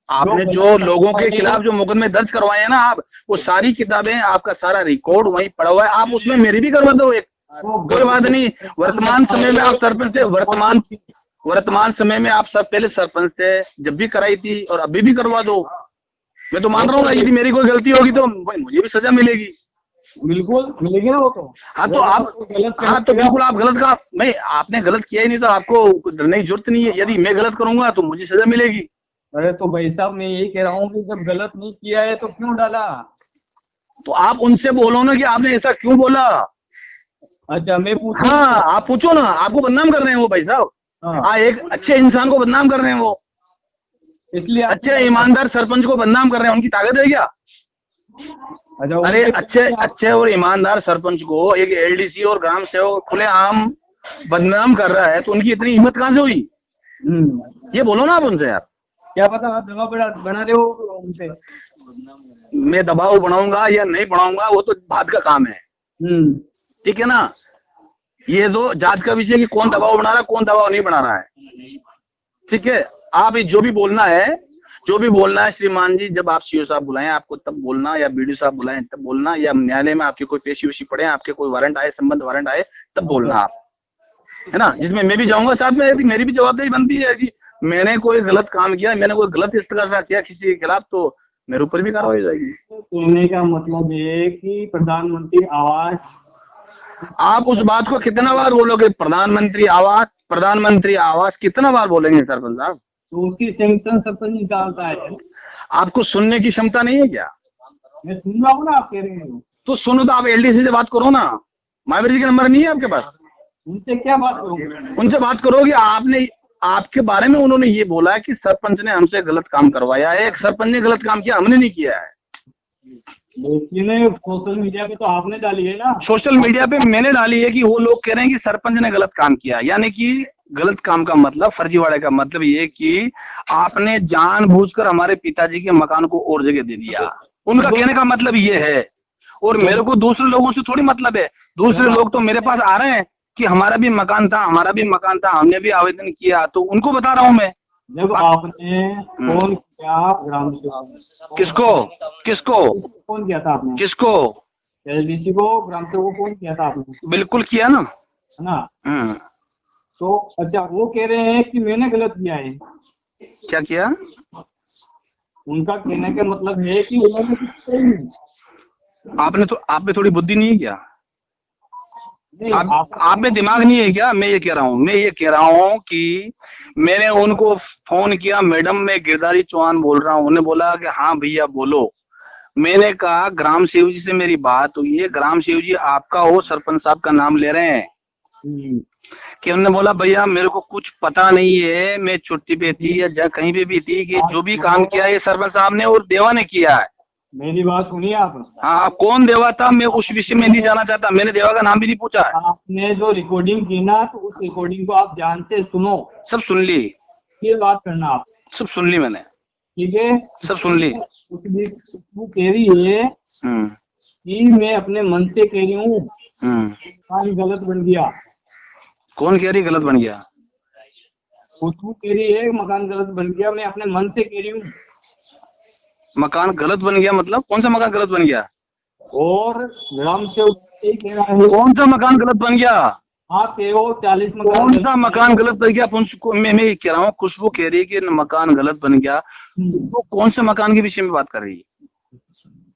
आपने जो लोगों के खिलाफ जो मुकदमे दर्ज करवाए हैं ना आप, वो सारी किताबें, आपका सारा रिकॉर्ड वहीं पड़ा हुआ है। आप उसमें मेरी भी करवा दो एक, कोई बात नहीं। वर्तमान समय में आप सरपंच थे, वर्तमान समय में आप सब पहले सरपंच थे, जब भी कराई थी और अभी भी करवा दो। मैं तो मान रहा हूँ यदि मेरी कोई गलती होगी तो मुझे भी सजा मिलेगी। बिल्कुल मिलेगी ना वो तो। हाँ तो आप हाँ तो बिल्कुल आप गलत कहा नहीं, आपने गलत किया ही नहीं तो आपको डरने की जरूरत नहीं है। यदि मैं गलत करूंगा तो मुझे सजा मिलेगी। अरे तो भाई साहब मैं यही कह रहा हूँ कि जब गलत नहीं किया है तो क्यों डाला? तो आप उनसे बोलो ना कि आपने ऐसा क्यों बोला। अच्छा मैं पूछूं? हाँ आप पूछो ना, आपको बदनाम कर रहे हैं वो भाई साहब। हाँ एक अच्छे इंसान को बदनाम कर रहे हैं वो, इसलिए अच्छे ईमानदार सरपंच को बदनाम कर रहे हैं। उनकी ताकत है क्या? अच्छा अरे अच्छे और ईमानदार सरपंच को एक एलडीसी और ग्राम सेवक खुलेआम बदनाम कर रहा है तो उनकी इतनी हिम्मत कहाँ से हुई? ये बोलो ना आप उनसे यार। क्या पता आप दबाव बना रहे हो उनसे। मैं दबाव बनाऊंगा या नहीं बनाऊंगा वो तो बात का काम है, ठीक है ना। ये तो जांच का विषय कि कौन दबाव बना रहा है कौन दबाव नहीं बना रहा है, ठीक है। आप जो भी बोलना है श्रीमान जी, जब आप सीओ साहब बुलाएं आपको तब बोलना, या बीडीओ साहब बुलाएं तब बोलना, या न्यायालय में आपकी कोई पेशी उशी पड़े, आपके कोई वारंट आए, संबंध वारंट आए तब बोलना आप, है ना। जिसमें मैं भी जाऊंगा साथ में, यदि मेरी भी जवाबदारी बनती है कि मैंने कोई गलत काम किया, मैंने कोई गलत इस तरह से किया किसी के खिलाफ, तो मेरे ऊपर भी कार्रवाई हो जाएगी। कहने का मतलब ये कि प्रधानमंत्री आवास, आप उस बात को कितना बार बोलोगे? प्रधानमंत्री आवास कितना बार बोलेंगे सरपंच साहब? तो उसकी सैंक्शन सरपंच निकालता है। आपको सुनने की क्षमता नहीं है क्या? मैं सुन रहा हूँ ना आप कह रहे हैं तो सुनो, तो आप एलडीसी से बात करो ना। महावीर जी का नंबर नहीं है आपके पास? उनसे क्या बात करोगे? उनसे बात करोगे। आपके बारे में उन्होंने ये बोला है कि सरपंच ने हमसे गलत काम करवाया है। एक सरपंच ने गलत काम किया, हमने नहीं किया है। लेकिन सोशल मीडिया पे तो आपने डाली है ना। सोशल मीडिया पे मैंने डाली है कि वो लोग कह रहे हैं कि सरपंच ने गलत काम किया, यानी कि गलत काम का मतलब, फर्जीवाड़े का मतलब ये कि आपने जानबूझकर हमारे पिताजी के मकान को और जगह दे दिया। उनका कहने का मतलब ये है। और मेरे को दूसरे लोगों से थोड़ी मतलब है। दूसरे लोग तो मेरे पास आ रहे हैं कि हमारा भी मकान था, हमने भी आवेदन किया, तो उनको बता रहा हूं मैं। जब आपने फोन किया ग्राम सेवक, किसको फोन किया था आपने? किसको? एलडीसी को, ग्राम सेवक को फोन किया था आपने? बिल्कुल किया ना, है ना। तो अच्छा वो कह रहे हैं कि मैंने गलत किया है। क्या किया? उनका कहने का मतलब है कि उन्होंने कुछ किया ही नहीं। आप में थोड़ी बुद्धि नहीं है क्या? आप में दिमाग नहीं है क्या? मैं ये कह रहा हूँ कि मैंने उनको फोन किया, मैडम मैं गिरधारी चौहान बोल रहा हूँ। उन्होंने बोला कि हाँ भैया बोलो। मैंने कहा ग्राम सेवक जी से मेरी बात हुई है, ग्राम सेवक जी आपका और सरपंच साहब का नाम ले रहे हैं। कि उन्होंने बोला भैया मेरे को कुछ पता नहीं है, मैं छुट्टी पे थी या कहीं पे भी थी, कि जो भी काम किया है सरपंच साहब ने और देवा ने किया है। मेरी बात सुनिए आप। हाँ कौन देवा था मैं उस विषय में नहीं जाना चाहता, मैंने देवा का नाम भी नहीं पूछा है। आपने जो रिकॉर्डिंग की ना, तो उस रिकॉर्डिंग को आप ध्यान से सुनो। सब सुन ली, फिर बात करना आप। सब सुन ली मैंने, ठीक है सब सुन ली। वो कह रही है कि मैं अपने मन से कह रही हूँ गलत बन गया। कौन कह रही गलत बन गया? खुशबू कह रही है मकान गलत बन गया, मैं अपने मन से कह रही हूँ। मकान गलत बन गया मतलब कौन सा मकान गलत बन गया? और ग्राम सेवक कह रहा है कौन सा मकान गलत बन गया? आप कह रहे 40 मकान। कौन सा मकान गलत बन गया? मैं ये कह रहा हूँ, खुशबू कह रही है कि मकान गलत बन गया। वो कौन से मकान के विषय में बात कर रही है?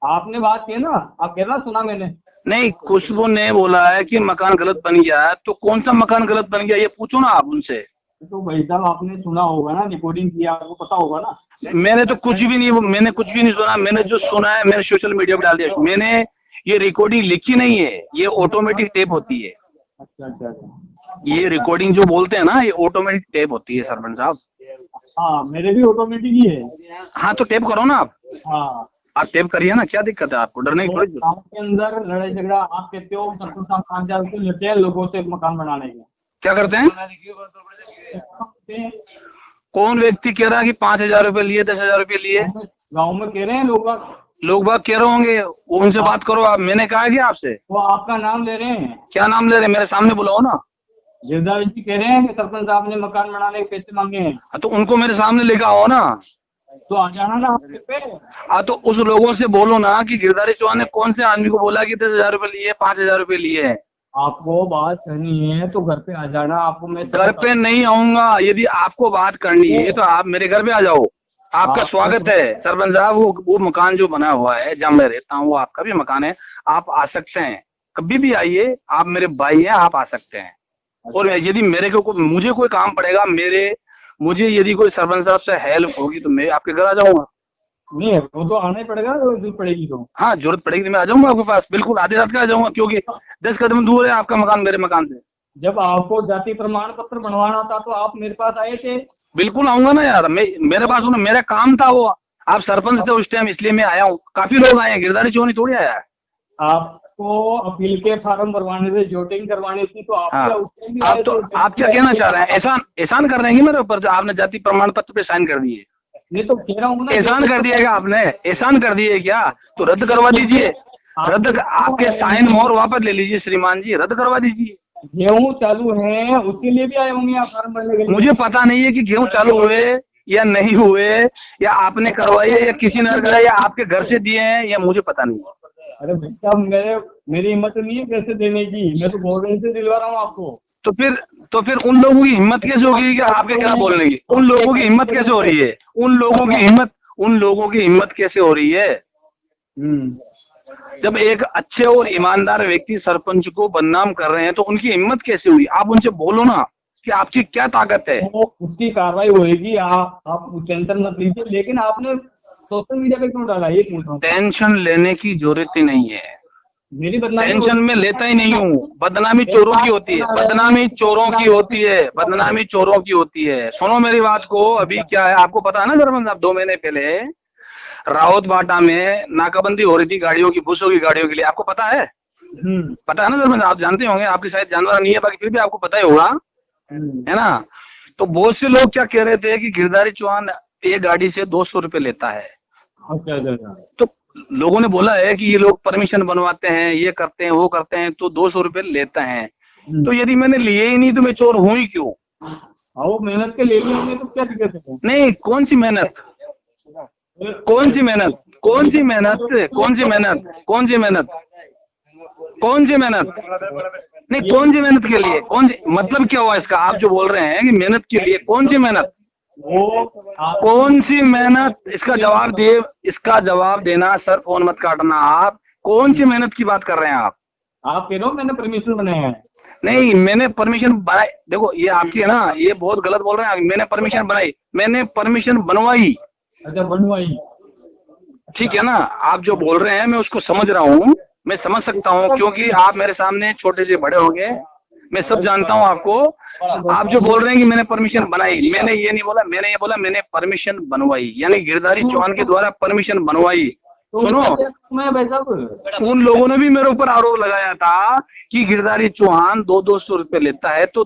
आपने बात की ना, आप कहना सुना मैंने। नहीं, खुशबू ने बोला है कि मकान गलत बन गया है, तो कौन सा मकान गलत बन गया ये पूछो ना आप उनसे। तो भाई साहब आपने सुना होगा ना, रिकॉर्डिंग किया, आपको पता होगा ना। मैंने कुछ भी नहीं सुना। मैंने जो सुना है मैंने सोशल मीडिया पे डाल दिया। मैंने ये रिकॉर्डिंग लिखी नहीं है, ये ऑटोमेटिक टेप होती है। अच्छा। ये रिकॉर्डिंग जो बोलते हैं ना, ये ऑटोमेटिक टेप होती है सरपंच साहब। हाँ मेरे भी ऑटोमेटिक ही है। हाँ तो टेप करो ना आप। हाँ आप टेप करिए ना, क्या दिक्कत है आपको? डरने की थोड़ी। गाँव के अंदर लड़ाई झगड़ा आप कहते हो, सरपंच साहब 5,000 रुपये लेते हैं लोगों से मकान बनाने के। क्या करते हैं? कौन व्यक्ति कह रहा है कि 5,000 रुपये लिए, 10,000 रुपये लिए? गाँव में कह रहे हैं लोग बाग कह रहे होंगे, उनसे बात करो आप। मैंने कहा कि आपसे वो आपका नाम ले रहे हैं। क्या नाम ले रहे हैं? मेरे सामने बुलाओ ना। गिरधारी जी कह रहे हैं कि सरपंच साहब ने मकान बनाने के पैसे मांगे हैं। तो उनको मेरे सामने लेकर आओ ना। तो आ जाना ना पे। तो उस लोगों से बोलो ना कि गिरधारी चौहान ने कौन से आदमी को बोला कि 10,000 रुपए लिए, 5,000 रुपए लिए है। आपको बात करनी है तो घर पे आ जाना, आपको मैं घर पे नहीं आऊंगा। यदि आपको बात करनी है तो आप मेरे घर पे आ जाओ, आपका स्वागत है। सरपंच साहब, वो मकान जो बना हुआ है जहाँ मैं रहता हूँ वो आपका भी मकान है, आप आ सकते हैं, कभी भी आइए, आप मेरे भाई हैं, आप आ सकते हैं। और यदि मेरे को मुझे कोई काम पड़ेगा, मुझे यदि कोई सरपंच साहब से हेल्प होगी तो मैं आपके घर आ जाऊंगा। नहीं, वो तो आना ही पड़ेगा, जरूरत पड़ेगी तो। हाँ, जरूरत पड़ेगी तो मैं आ जाऊंगा आपके पास, बिल्कुल आधी रात का आ जाऊंगा, क्योंकि 10 कदम दूर है आपका मकान मेरे मकान से। जब आपको जाति प्रमाण पत्र बनवाना था तो आप मेरे पास आए थे। बिल्कुल आऊंगा ना यार, मेरे पास मेरा काम था वो, आप सरपंच थे उस टाइम इसलिए मैं आया हूँ। काफी लोग आए हैं, गिरधारी चौहान थोड़ी आया है। आपको अपील के फार्म भरवाने थे, जोटिंग करवानी थी, तो आप क्या उस टाइम भी आए थे? आप क्या कहना चाह रहे हैं? एहसान कर रहे हैं मेरे ऊपर जो आपने जाति प्रमाण पत्र पे साइन कर दिए? नहीं तो कह रहा हूँ ना, एहसान कर दिया क्या आपने? एहसान कर दिए क्या? तो रद्द करवा दीजिए, आपके साइन मोहर वापस ले लीजिए श्रीमान जी, रद्द करवा दीजिए। गेहूं चालू है उसके लिए भी आए होंगे आप फार्म भरने के लिए? मुझे पता नहीं है कि गेहूं चालू हुए या नहीं हुए, या आपने करवाई है या किसी ने करवाई, या आपके घर से दिए हैं, या मुझे पता नहीं है। अरे भाई साहब, मेरी हिम्मत नहीं है पैसे देने की, मैं तो गवर्नमेंट से दिलवा रहा हूँ आपको। तो फिर उन लोगों की हिम्मत कैसे होगी कि आपके खिलाफ बोलने की? उन लोगों की हिम्मत कैसे हो रही है? उन लोगों की हिम्मत कैसे हो रही है? जब एक अच्छे और ईमानदार व्यक्ति सरपंच को बदनाम कर रहे हैं तो उनकी हिम्मत कैसे हुई? आप उनसे बोलो ना कि आपकी क्या ताकत है। तो उसकी कार्रवाई होगी, आप टेंशन मत लीजिए। लेकिन आपने सोशल मीडिया पे क्यों डाला, ये पूछ रहा हूँ। टेंशन लेने की जरूरत ही नहीं है, मेरी बदनामी टेंशन में लेता ही नहीं हूँ। बदनामी चोरों की होती है, बदनामी चोरों की होती है, बदनामी चोरों की होती है। सुनो मेरी बात को, अभी क्या है आपको पता है ना सरपंच साहब, 2 महीने पहले रावत बाटा में नाकाबंदी हो रही थी गाड़ियों की, बुशों की गाड़ियों के लिए, आपको पता है? पता है ना सरपंच, आप जानते होंगे, आपकी शायद जानवर नहीं है, बाकी फिर भी आपको पता ही होगा, है ना? तो बहुत से लोग क्या कह रहे थे कि गिरधारी चौहान एक गाड़ी से 200 रुपए लेता है। तो लोगों ने बोला है कि ये लोग परमिशन बनवाते हैं, ये करते हैं, वो करते हैं, तो 200 रुपए लेते हैं। तो यदि मैंने लिए ही नहीं तो मैं चोर हूं ही क्यों? वो मेहनत के ले लिए तो क्या दिक्कत है? नहीं, कौन सी मेहनत? कौन सी मेहनत? कौन सी मेहनत? कौन सी मेहनत? कौन सी मेहनत? कौन सी मेहनत? नहीं, कौन सी मेहनत के लिए? कौन सी मतलब क्या हुआ इसका? आप जो बोल रहे हैं कि मेहनत के लिए, कौन सी मेहनत? कौन सी मेहनत? इसका जवाब देना सर, फोन मत काटना आप। कौन सी मेहनत की बात कर रहे हैं आप? आप कह रहे हो मैंने परमिशन बनाया है? नहीं, मैंने परमिशन बनाई, देखो ये आपकी है ना, ये बहुत गलत बोल रहे हैं। मैंने परमिशन बनाई, मैंने परमिशन बनवाई। अच्छा, बनवाई, ठीक है ना? आप जो बोल रहे हैं मैं उसको समझ रहा हूँ, मैं समझ सकता हूँ, क्योंकि आप मेरे सामने छोटे से बड़े हो गए, मैं सब जानता हूँ आपको। आप जो बोल रहे हैं कि मैंने परमिशन बनाई, मैंने ये नहीं बोला, मैंने ये बोला मैंने परमिशन बनवाई, यानी गिरधारी चौहान के द्वारा परमिशन बनवाई। सुनो, उन लोगों ने भी मेरे ऊपर आरोप लगाया था कि गिरधारी चौहान 200 रुपए लेता है, तो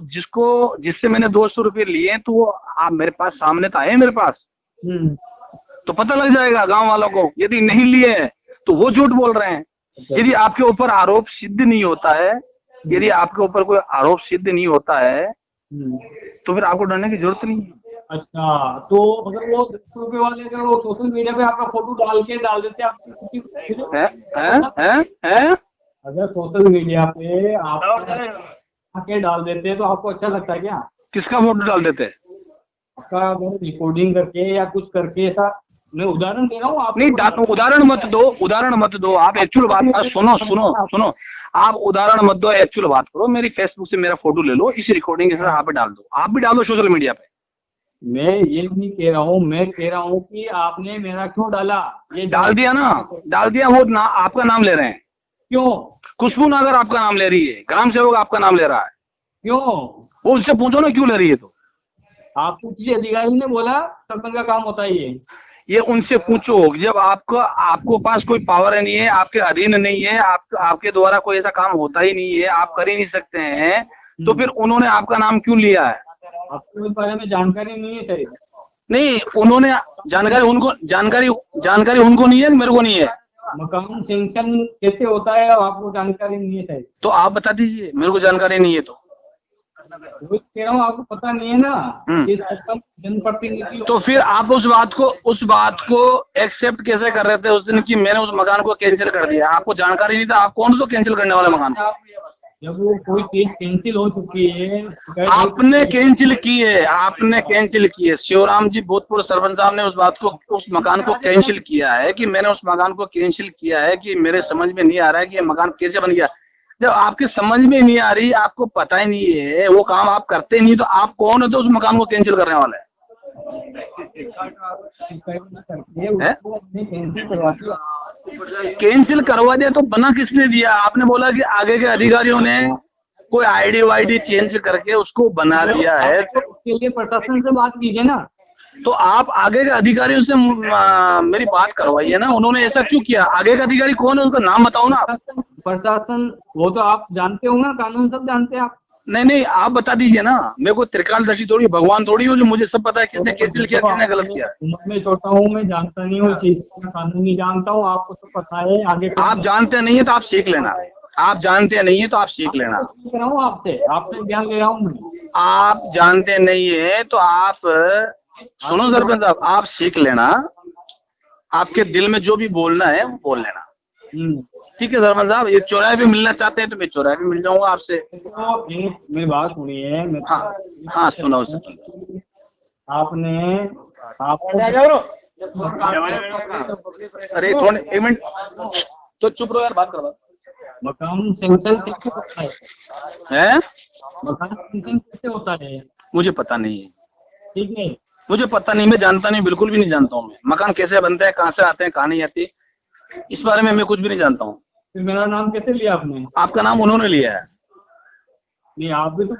जिससे मैंने 200 रुपए लिए तो वो आप मेरे पास सामने तो आए मेरे पास, तो पता लग जाएगा गांव वालों को। यदि नहीं लिए तो वो झूठ बोल रहे हैं। यदि आपके ऊपर आरोप सिद्ध नहीं होता है, यदि आपके ऊपर कोई आरोप सिद्ध नहीं होता है तो फिर आपको डरने की जरूरत नहीं है। अच्छा, तो अगर वो 10 रुपए वाले अगर वो सोशल मीडिया पे आपका फोटो डाल देते अगर सोशल मीडिया पे आप आके डाल देते तो आपको अच्छा लगता है क्या? किसका फोटो डाल देते? आपका रिकॉर्डिंग करके या कुछ करके, ऐसा मैं उदाहरण दे रहा हूँ। आप नहीं, उदाहरण मत दो आप, एक्चुअल बात सुनो, आप उदाहरण मत दो, एक्चुअल बात करो। मेरी फेसबुक से मेरा फोटो ले लो, इस रिकॉर्डिंग के साथ आप डाल दो, आप भी डाल दो सोशल मीडिया पे। मैं ये नहीं कह रहा हूँ, मैं कह रहा हूँ कि आपने मेरा क्यों डाला? ये डाल दिया ना, डाल दिया। वो आपका नाम ले रहे हैं। क्यों? खुशबू नगर आपका नाम ले रही है, ग्राम सेवक आपका नाम ले रहा है। क्यों? वो उससे पूछो ना क्यों ले रही है। तो आपको किसी अधिकारी ने बोला सरपंच का काम होता है ये उनसे पूछो। जब आपको पास कोई पावर नहीं है, आपके अधीन नहीं है, आपके द्वारा कोई ऐसा काम होता ही नहीं है, आप कर ही नहीं सकते हैं, तो फिर उन्होंने आपका नाम क्यों लिया है? आपको इस बारे में जानकारी नहीं है सर? नहीं, उन्होंने जानकारी उनको नहीं है, मेरे को नहीं है। मकान सेंक्शन कैसे होता है आपको जानकारी नहीं है सर? तो आप बता दीजिए, मेरे को जानकारी नहीं है तो। वो कह रहा हूँ, आपको पता नहीं है ना कि जनप्रतिनिधि। तो फिर आप उस बात को एक्सेप्ट कैसे कर रहे थे उस दिन कि मैंने उस मकान को कैंसिल कर दिया? आपको जानकारी नहीं था? आप कौन तो कैंसिल करने वाला मकान को? जब वो कोई चीज कैंसिल हो चुकी है, आपने कैंसिल की है, आपने कैंसिल की है। शिवराम जी भूतपूर्व सरपंच साहब ने उस मकान को कैंसिल किया है कि मैंने उस मकान को कैंसिल किया है कि मेरे समझ में नहीं आ रहा है कि ये मकान कैसे बन गया। जब आपकी समझ में नहीं आ रही, आपको पता ही नहीं है, वो काम आप करते नहीं, तो आप कौन है तो उस मकान को कैंसिल करने वाले हैं? कैंसिल करवा दिया तो बना किसने दिया? आपने बोला कि आगे के अधिकारियों ने कोई आईडी वाईडी चेंज करके उसको बना दिया है। उसके लिए प्रशासन से बात कीजिए ना। तो आप आगे के अधिकारियों से मेरी बात करवाइए ना, उन्होंने ऐसा क्यों किया? आगे का अधिकारी कौन है, उनका नाम बताओ ना। प्रशासन वो तो आप जानते हो ना, कानून सब जानते हैं आप। नहीं, आप बता दीजिए ना। मेरे को त्रिकालदर्शी थोड़ी, भगवान थोड़ी हो जो मुझे सब पता है किसने कैंसिल किया, किसने गलत किया। मैं छोटा हूँ, मैं जानता नहीं हूँ चीज, कानून नहीं जानता हूँ, आपको तो पता है। आगे आप जानते नहीं है तो आप सीख लेना, आप जानते नहीं है तो आप सीख लेना। आपसे ज्ञान ले रहा हूँ मैं। आप जानते नहीं है तो आप सुनो सरपंच साहब, आप सीख लेना। आपके दिल में जो भी बोलना है वो बोल लेना। ठीक है सरपंच साहब, ये चौराहे पे मिलना चाहते हैं तो मैं चौराहे पे मिल जाऊंगा आपसे। मेरी बात सुनिए। हाँ सुनाओ। आपने अरे कौन, एक मिनट तो चुप रहो यार, बात करवा। मकान सेंक्शन कैसे होता है? मकान सेंक्शन कैसे होता है? मुझे पता नहीं है। ठीक है, मुझे पता नहीं, मैं जानता नहीं, बिल्कुल भी नहीं जानता हूँ मैं। मकान कैसे बनता है, कहाँ से आते हैं, कहाँ नहीं आती, इस बारे में मैं कुछ भी नहीं जानता हूँ। फिर मेरा नाम कैसे लिया आपने? आपका नाम उन्होंने लिया है। नहीं, आप भी तो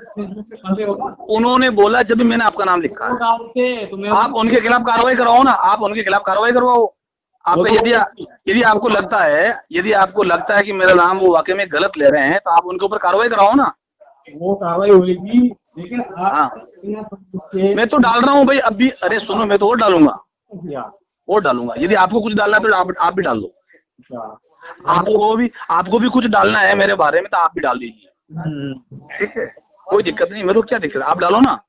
उन्होंने बोला जब भी मैंने आपका नाम लिखा है। तो आप उनके खिलाफ कार्रवाई करवाओ ना, आप उनके खिलाफ कार्रवाई करवाओ। आपका यदि आपको लगता है कि मेरा नाम वो वाकई में गलत ले रहे हैं तो आप उनके ऊपर कार्रवाई कराओ ना। वो कार्रवाई होगी, लेकिन हाँ मैं तो डाल रहा हूँ भाई अभी। अरे सुनो, मैं तो और डालूंगा, और डालूंगा। यदि आपको कुछ डालना है तो आप भी डाल दो। आपको भी कुछ डालना है मेरे बारे में तो आप भी डाल दीजिए। ठीक है, कोई दिक्कत नहीं, मेरे को क्या दिक्कत है, आप डालो ना।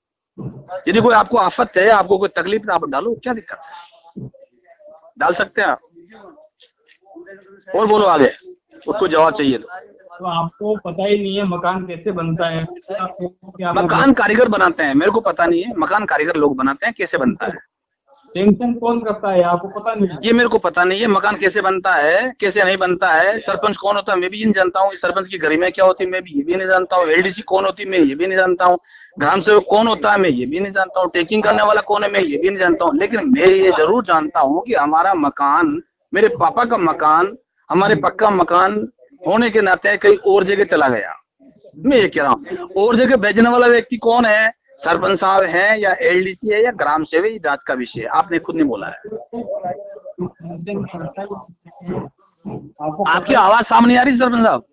यदि कोई आपको आफत है, आपको कोई तकलीफ है, आप डालो, क्या दिक्कत है, डाल सकते हैं आप। और बोलो आगे, उसको जवाब चाहिए तो आपको पता ही नहीं है मकान कैसे बनता है? मकान कारीगर बनाते हैं, मेरे को पता नहीं है। मकान कारीगर लोग बनाते हैं, कैसे बनता है सेंक्शन कौन करता है आपको पता नहीं? ये मेरे को पता नहीं है। मकान कैसे बनता है, कैसे नहीं बनता है, सरपंच कौन होता है मैं भी नहीं जानता हूँ। सरपंच की गरिमा क्या होती है मैं भी ये भी नहीं जानता हूँ। एलडीसी कौन होती है मैं ये भी नहीं जानता हूँ। ग्राम सेवक कौन होता है मैं ये भी नहीं जानता हूँ। टेकिंग करने वाला कौन है मैं ये भी नहीं जानता हूँ। लेकिन मैं ये जरूर जानता हूँ कि हमारा मकान, मेरे पापा का मकान, हमारे पक्का मकान होने के नाते कहीं और जगह चला गया। मैं ये कह रहा हूँ, और जगह भेजने वाला व्यक्ति कौन है? सरपंच साहब हैं या एलडीसी है या ग्राम सेवक? ये जांच का विषय है, आपने खुद नहीं बोला है। आपकी आवाज सामने आ रही सरपंच साहब?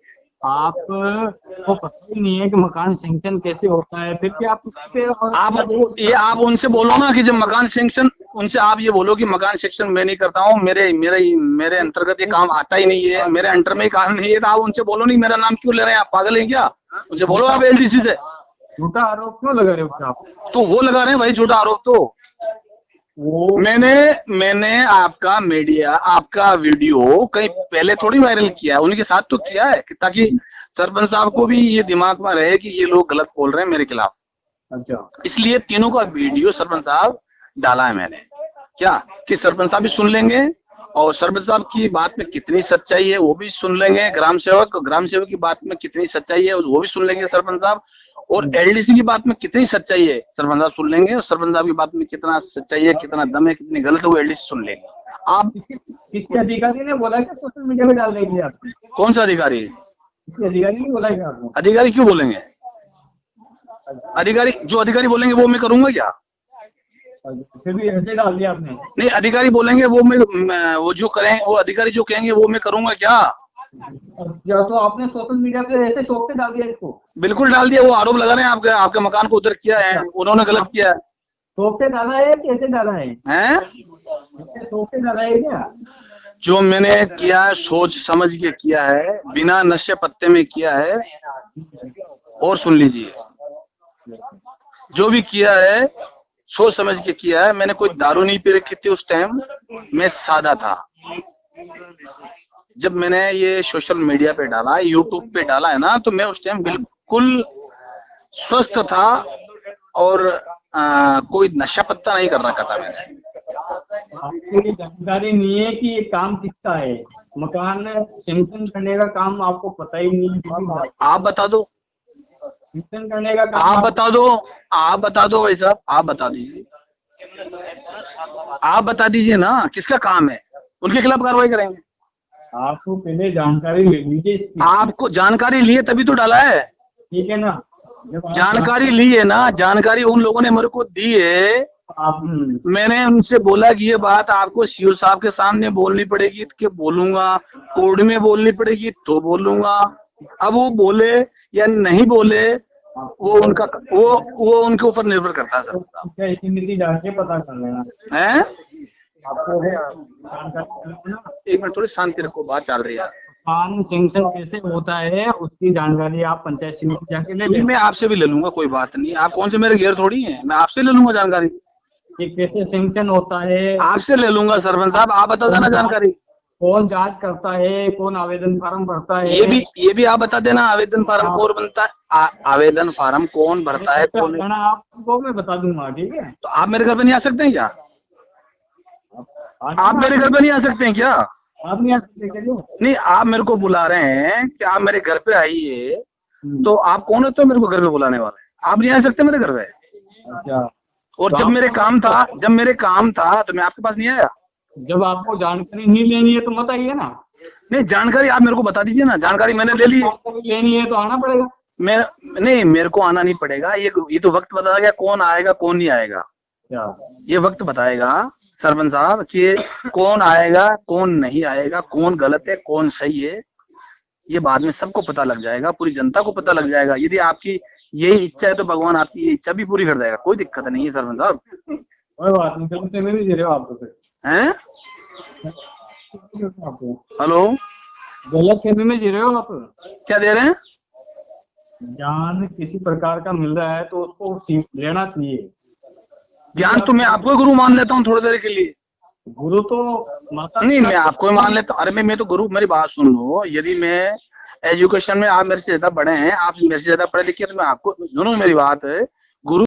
आपको पता ही नहीं है कि मकान सेंक्शन कैसे होता है, फिर क्या आप उनसे बोलो ना कि जब मकान सेंक्शन, उनसे आप ये बोलो कि मकान सेंक्शन मैं नहीं करता हूँ, मेरे अंतर्गत ये काम आता ही नहीं है, मेरे अंडर में ही काम नहीं है। तो आप उनसे बोलो नहीं मेरा नाम क्यों ले रहे हैं, आप पागल हैं क्या? उनसे बोलो आप एलडीसी से। झूठा आरोप क्यों लगा रहे हो आप? तो वो लगा रहे हैं भाई झूठा आरोप। तो वो मैंने आपका मीडिया, आपका वीडियो कहीं पहले थोड़ी वायरल किया, उनके साथ तो किया है ताकि सरपंच साहब को भी ये दिमाग में रहे कि ये लोग गलत बोल रहे हैं मेरे खिलाफ। अच्छा, इसलिए तीनों का वीडियो सरपंच साहब डाला है मैंने, क्या कि सरपंच साहब भी सुन लेंगे और सरपंच साहब की बात में कितनी सच्चाई है वो भी सुन लेंगे। ग्राम सेवक की बात में कितनी सच्चाई है वो भी सुन लेंगे सरपंच साहब। और एलडीसी की बात में कितनी सच्चाई है सरपंच साहब सुन लेंगे। और सरपंच साहब की बात में कितना सच्चाई है, कितना दम है, कितनी गलत है वो एलडीसी सुन लेंगे। आप किसके अधिकारी ने बोला कि सोशल मीडिया में डाल देंगे आप? कौन सा अधिकारी? अधिकारी नहीं बोला क्या आपको? अधिकारी क्यों बोलेंगे? अधिकारी जो अधिकारी बोलेंगे वो मैं करूंगा क्या? फिर भी ऐसे डाल दिया आपने? नहीं, अधिकारी बोलेंगे वो जो करें, वो अधिकारी जो कहेंगे वो मैं करूंगा क्या? तो आपने सोशल मीडिया पे ऐसे शौक से डाल दिया इसको? बिल्कुल डाल दिया। वो आरोप लगा रहे हैं आपके मकान को उधर किया है, उन्होंने गलत किया है। शौक से डाला है, कैसे डाला है? शौक से डाला है क्या? जो मैंने किया है सोच समझ के किया है, बिना नशे पत्ते में किया है। और सुन लीजिए, जो भी किया है सोच समझ के किया है। मैंने कोई दारू नहीं पी रखी थी उस टाइम, मैं सादा था। जब मैंने ये सोशल मीडिया पे डाला, यूट्यूब पे डाला है ना, तो मैं उस टाइम बिल्कुल स्वस्थ था और कोई नशा पत्ता नहीं कर रखा था मैंने। आपको ये जानकारी नहीं है कि ये काम किसका है? मकान सैंक्शन करने का काम आपको पता ही नहीं है? आप बता दो, सैंक्शन करने का काम आप बता दो, आप बता दो भाई साहब, आप बता दीजिए, आप बता दीजिए ना किसका काम है, उनके खिलाफ कार्रवाई करेंगे। आपको पहले जानकारी ले लीजिए। आपको जानकारी लिए तभी तो डाला है, ठीक है ना? जानकारी ली है ना, जानकारी उन लोगों ने मेरे को दी है। मैंने उनसे बोला कि ये बात आपको सीओ साहब के सामने बोलनी पड़ेगी कि बोलूंगा, कोर्ट में बोलनी पड़ेगी तो बोलूंगा। अब वो बोले या नहीं बोले वो उनका वो उनके ऊपर निर्भर करता है सर। इसी जाके पता कर लेना है। आपको एक मिनट थोड़ी शांति रखो, बात चल रही है। मकान सैंक्शन कैसे होता है उसकी जानकारी आप पंचायत समिति जाके ले लें। मैं आपसे भी ले लूंगा, कोई बात नहीं। आप कौन से मेरे घेर थोड़ी हैं, मैं आपसे ले लूंगा जानकारी। ये कैसे सैंक्शन होता है आपसे ले लूंगा सरपंच साहब, आप बता देना जानकारी। कौन जांच करता है, कौन आवेदन फार्म भरता है, ये भी आप बता देना। आवेदन फार्म कौन बनता है, आवेदन फार्म कौन भरता है, कौन आपको मैं बता दूंगा। ठीक है, तो आप मेरे घर पे नहीं आ सकते हैं क्या? आप मेरे घर पे नहीं आ सकते हैं क्या? आप नहीं आ सकते क्या? नहीं, आप मेरे को बुला रहे हैं कि आप मेरे घर पे आइए, तो आप कौन होते हो मेरे को घर पे बुलाने वाले? आप नहीं आ सकते मेरे घर पे। अच्छा, और जब मेरे काम था तो मैं आपके पास नहीं आया। जब आपको जानकारी नहीं लेनी है तो मत आइए ना। नहीं, जानकारी आप मेरे को बता दीजिए ना, जानकारी मैंने ले ली। लेनी है तो आना पड़ेगा। नहीं, मेरे को आना नहीं पड़ेगा। ये तो वक्त बता गया कौन आएगा कौन नहीं आएगा। ये वक्त बताएगा सरपंच साहब कि कौन आएगा कौन नहीं आएगा, कौन गलत है कौन सही है। ये बाद में सबको पता लग जाएगा, पूरी जनता को पता लग जाएगा। यदि आपकी यही इच्छा है तो भगवान आपकी ये इच्छा भी पूरी कर देगा, कोई दिक्कत नहीं है सरपंच साहब। कोई बात नहीं, गलत फहमी भी दे रहे हो आप तो हैं? हेलो, गलत फहमी में जी रहे हो आप। क्या दे रहे हैं? ज्ञान किसी प्रकार का मिल रहा है तो उसको लेना चाहिए। ज्ञान तो मैं आपको गुरु मान लेता हूँ थोड़ी देर के लिए। गुरु तो नहीं, मैं आपको मान लेता हूँ। अरे मैं तो गुरु, मेरी बात सुन लो। यदि मैं एजुकेशन में, आप मेरे से ज्यादा बड़े हैं, आप मेरे से ज्यादा पढ़े लिखे, तो मैं आपको सुनो मेरी बात है।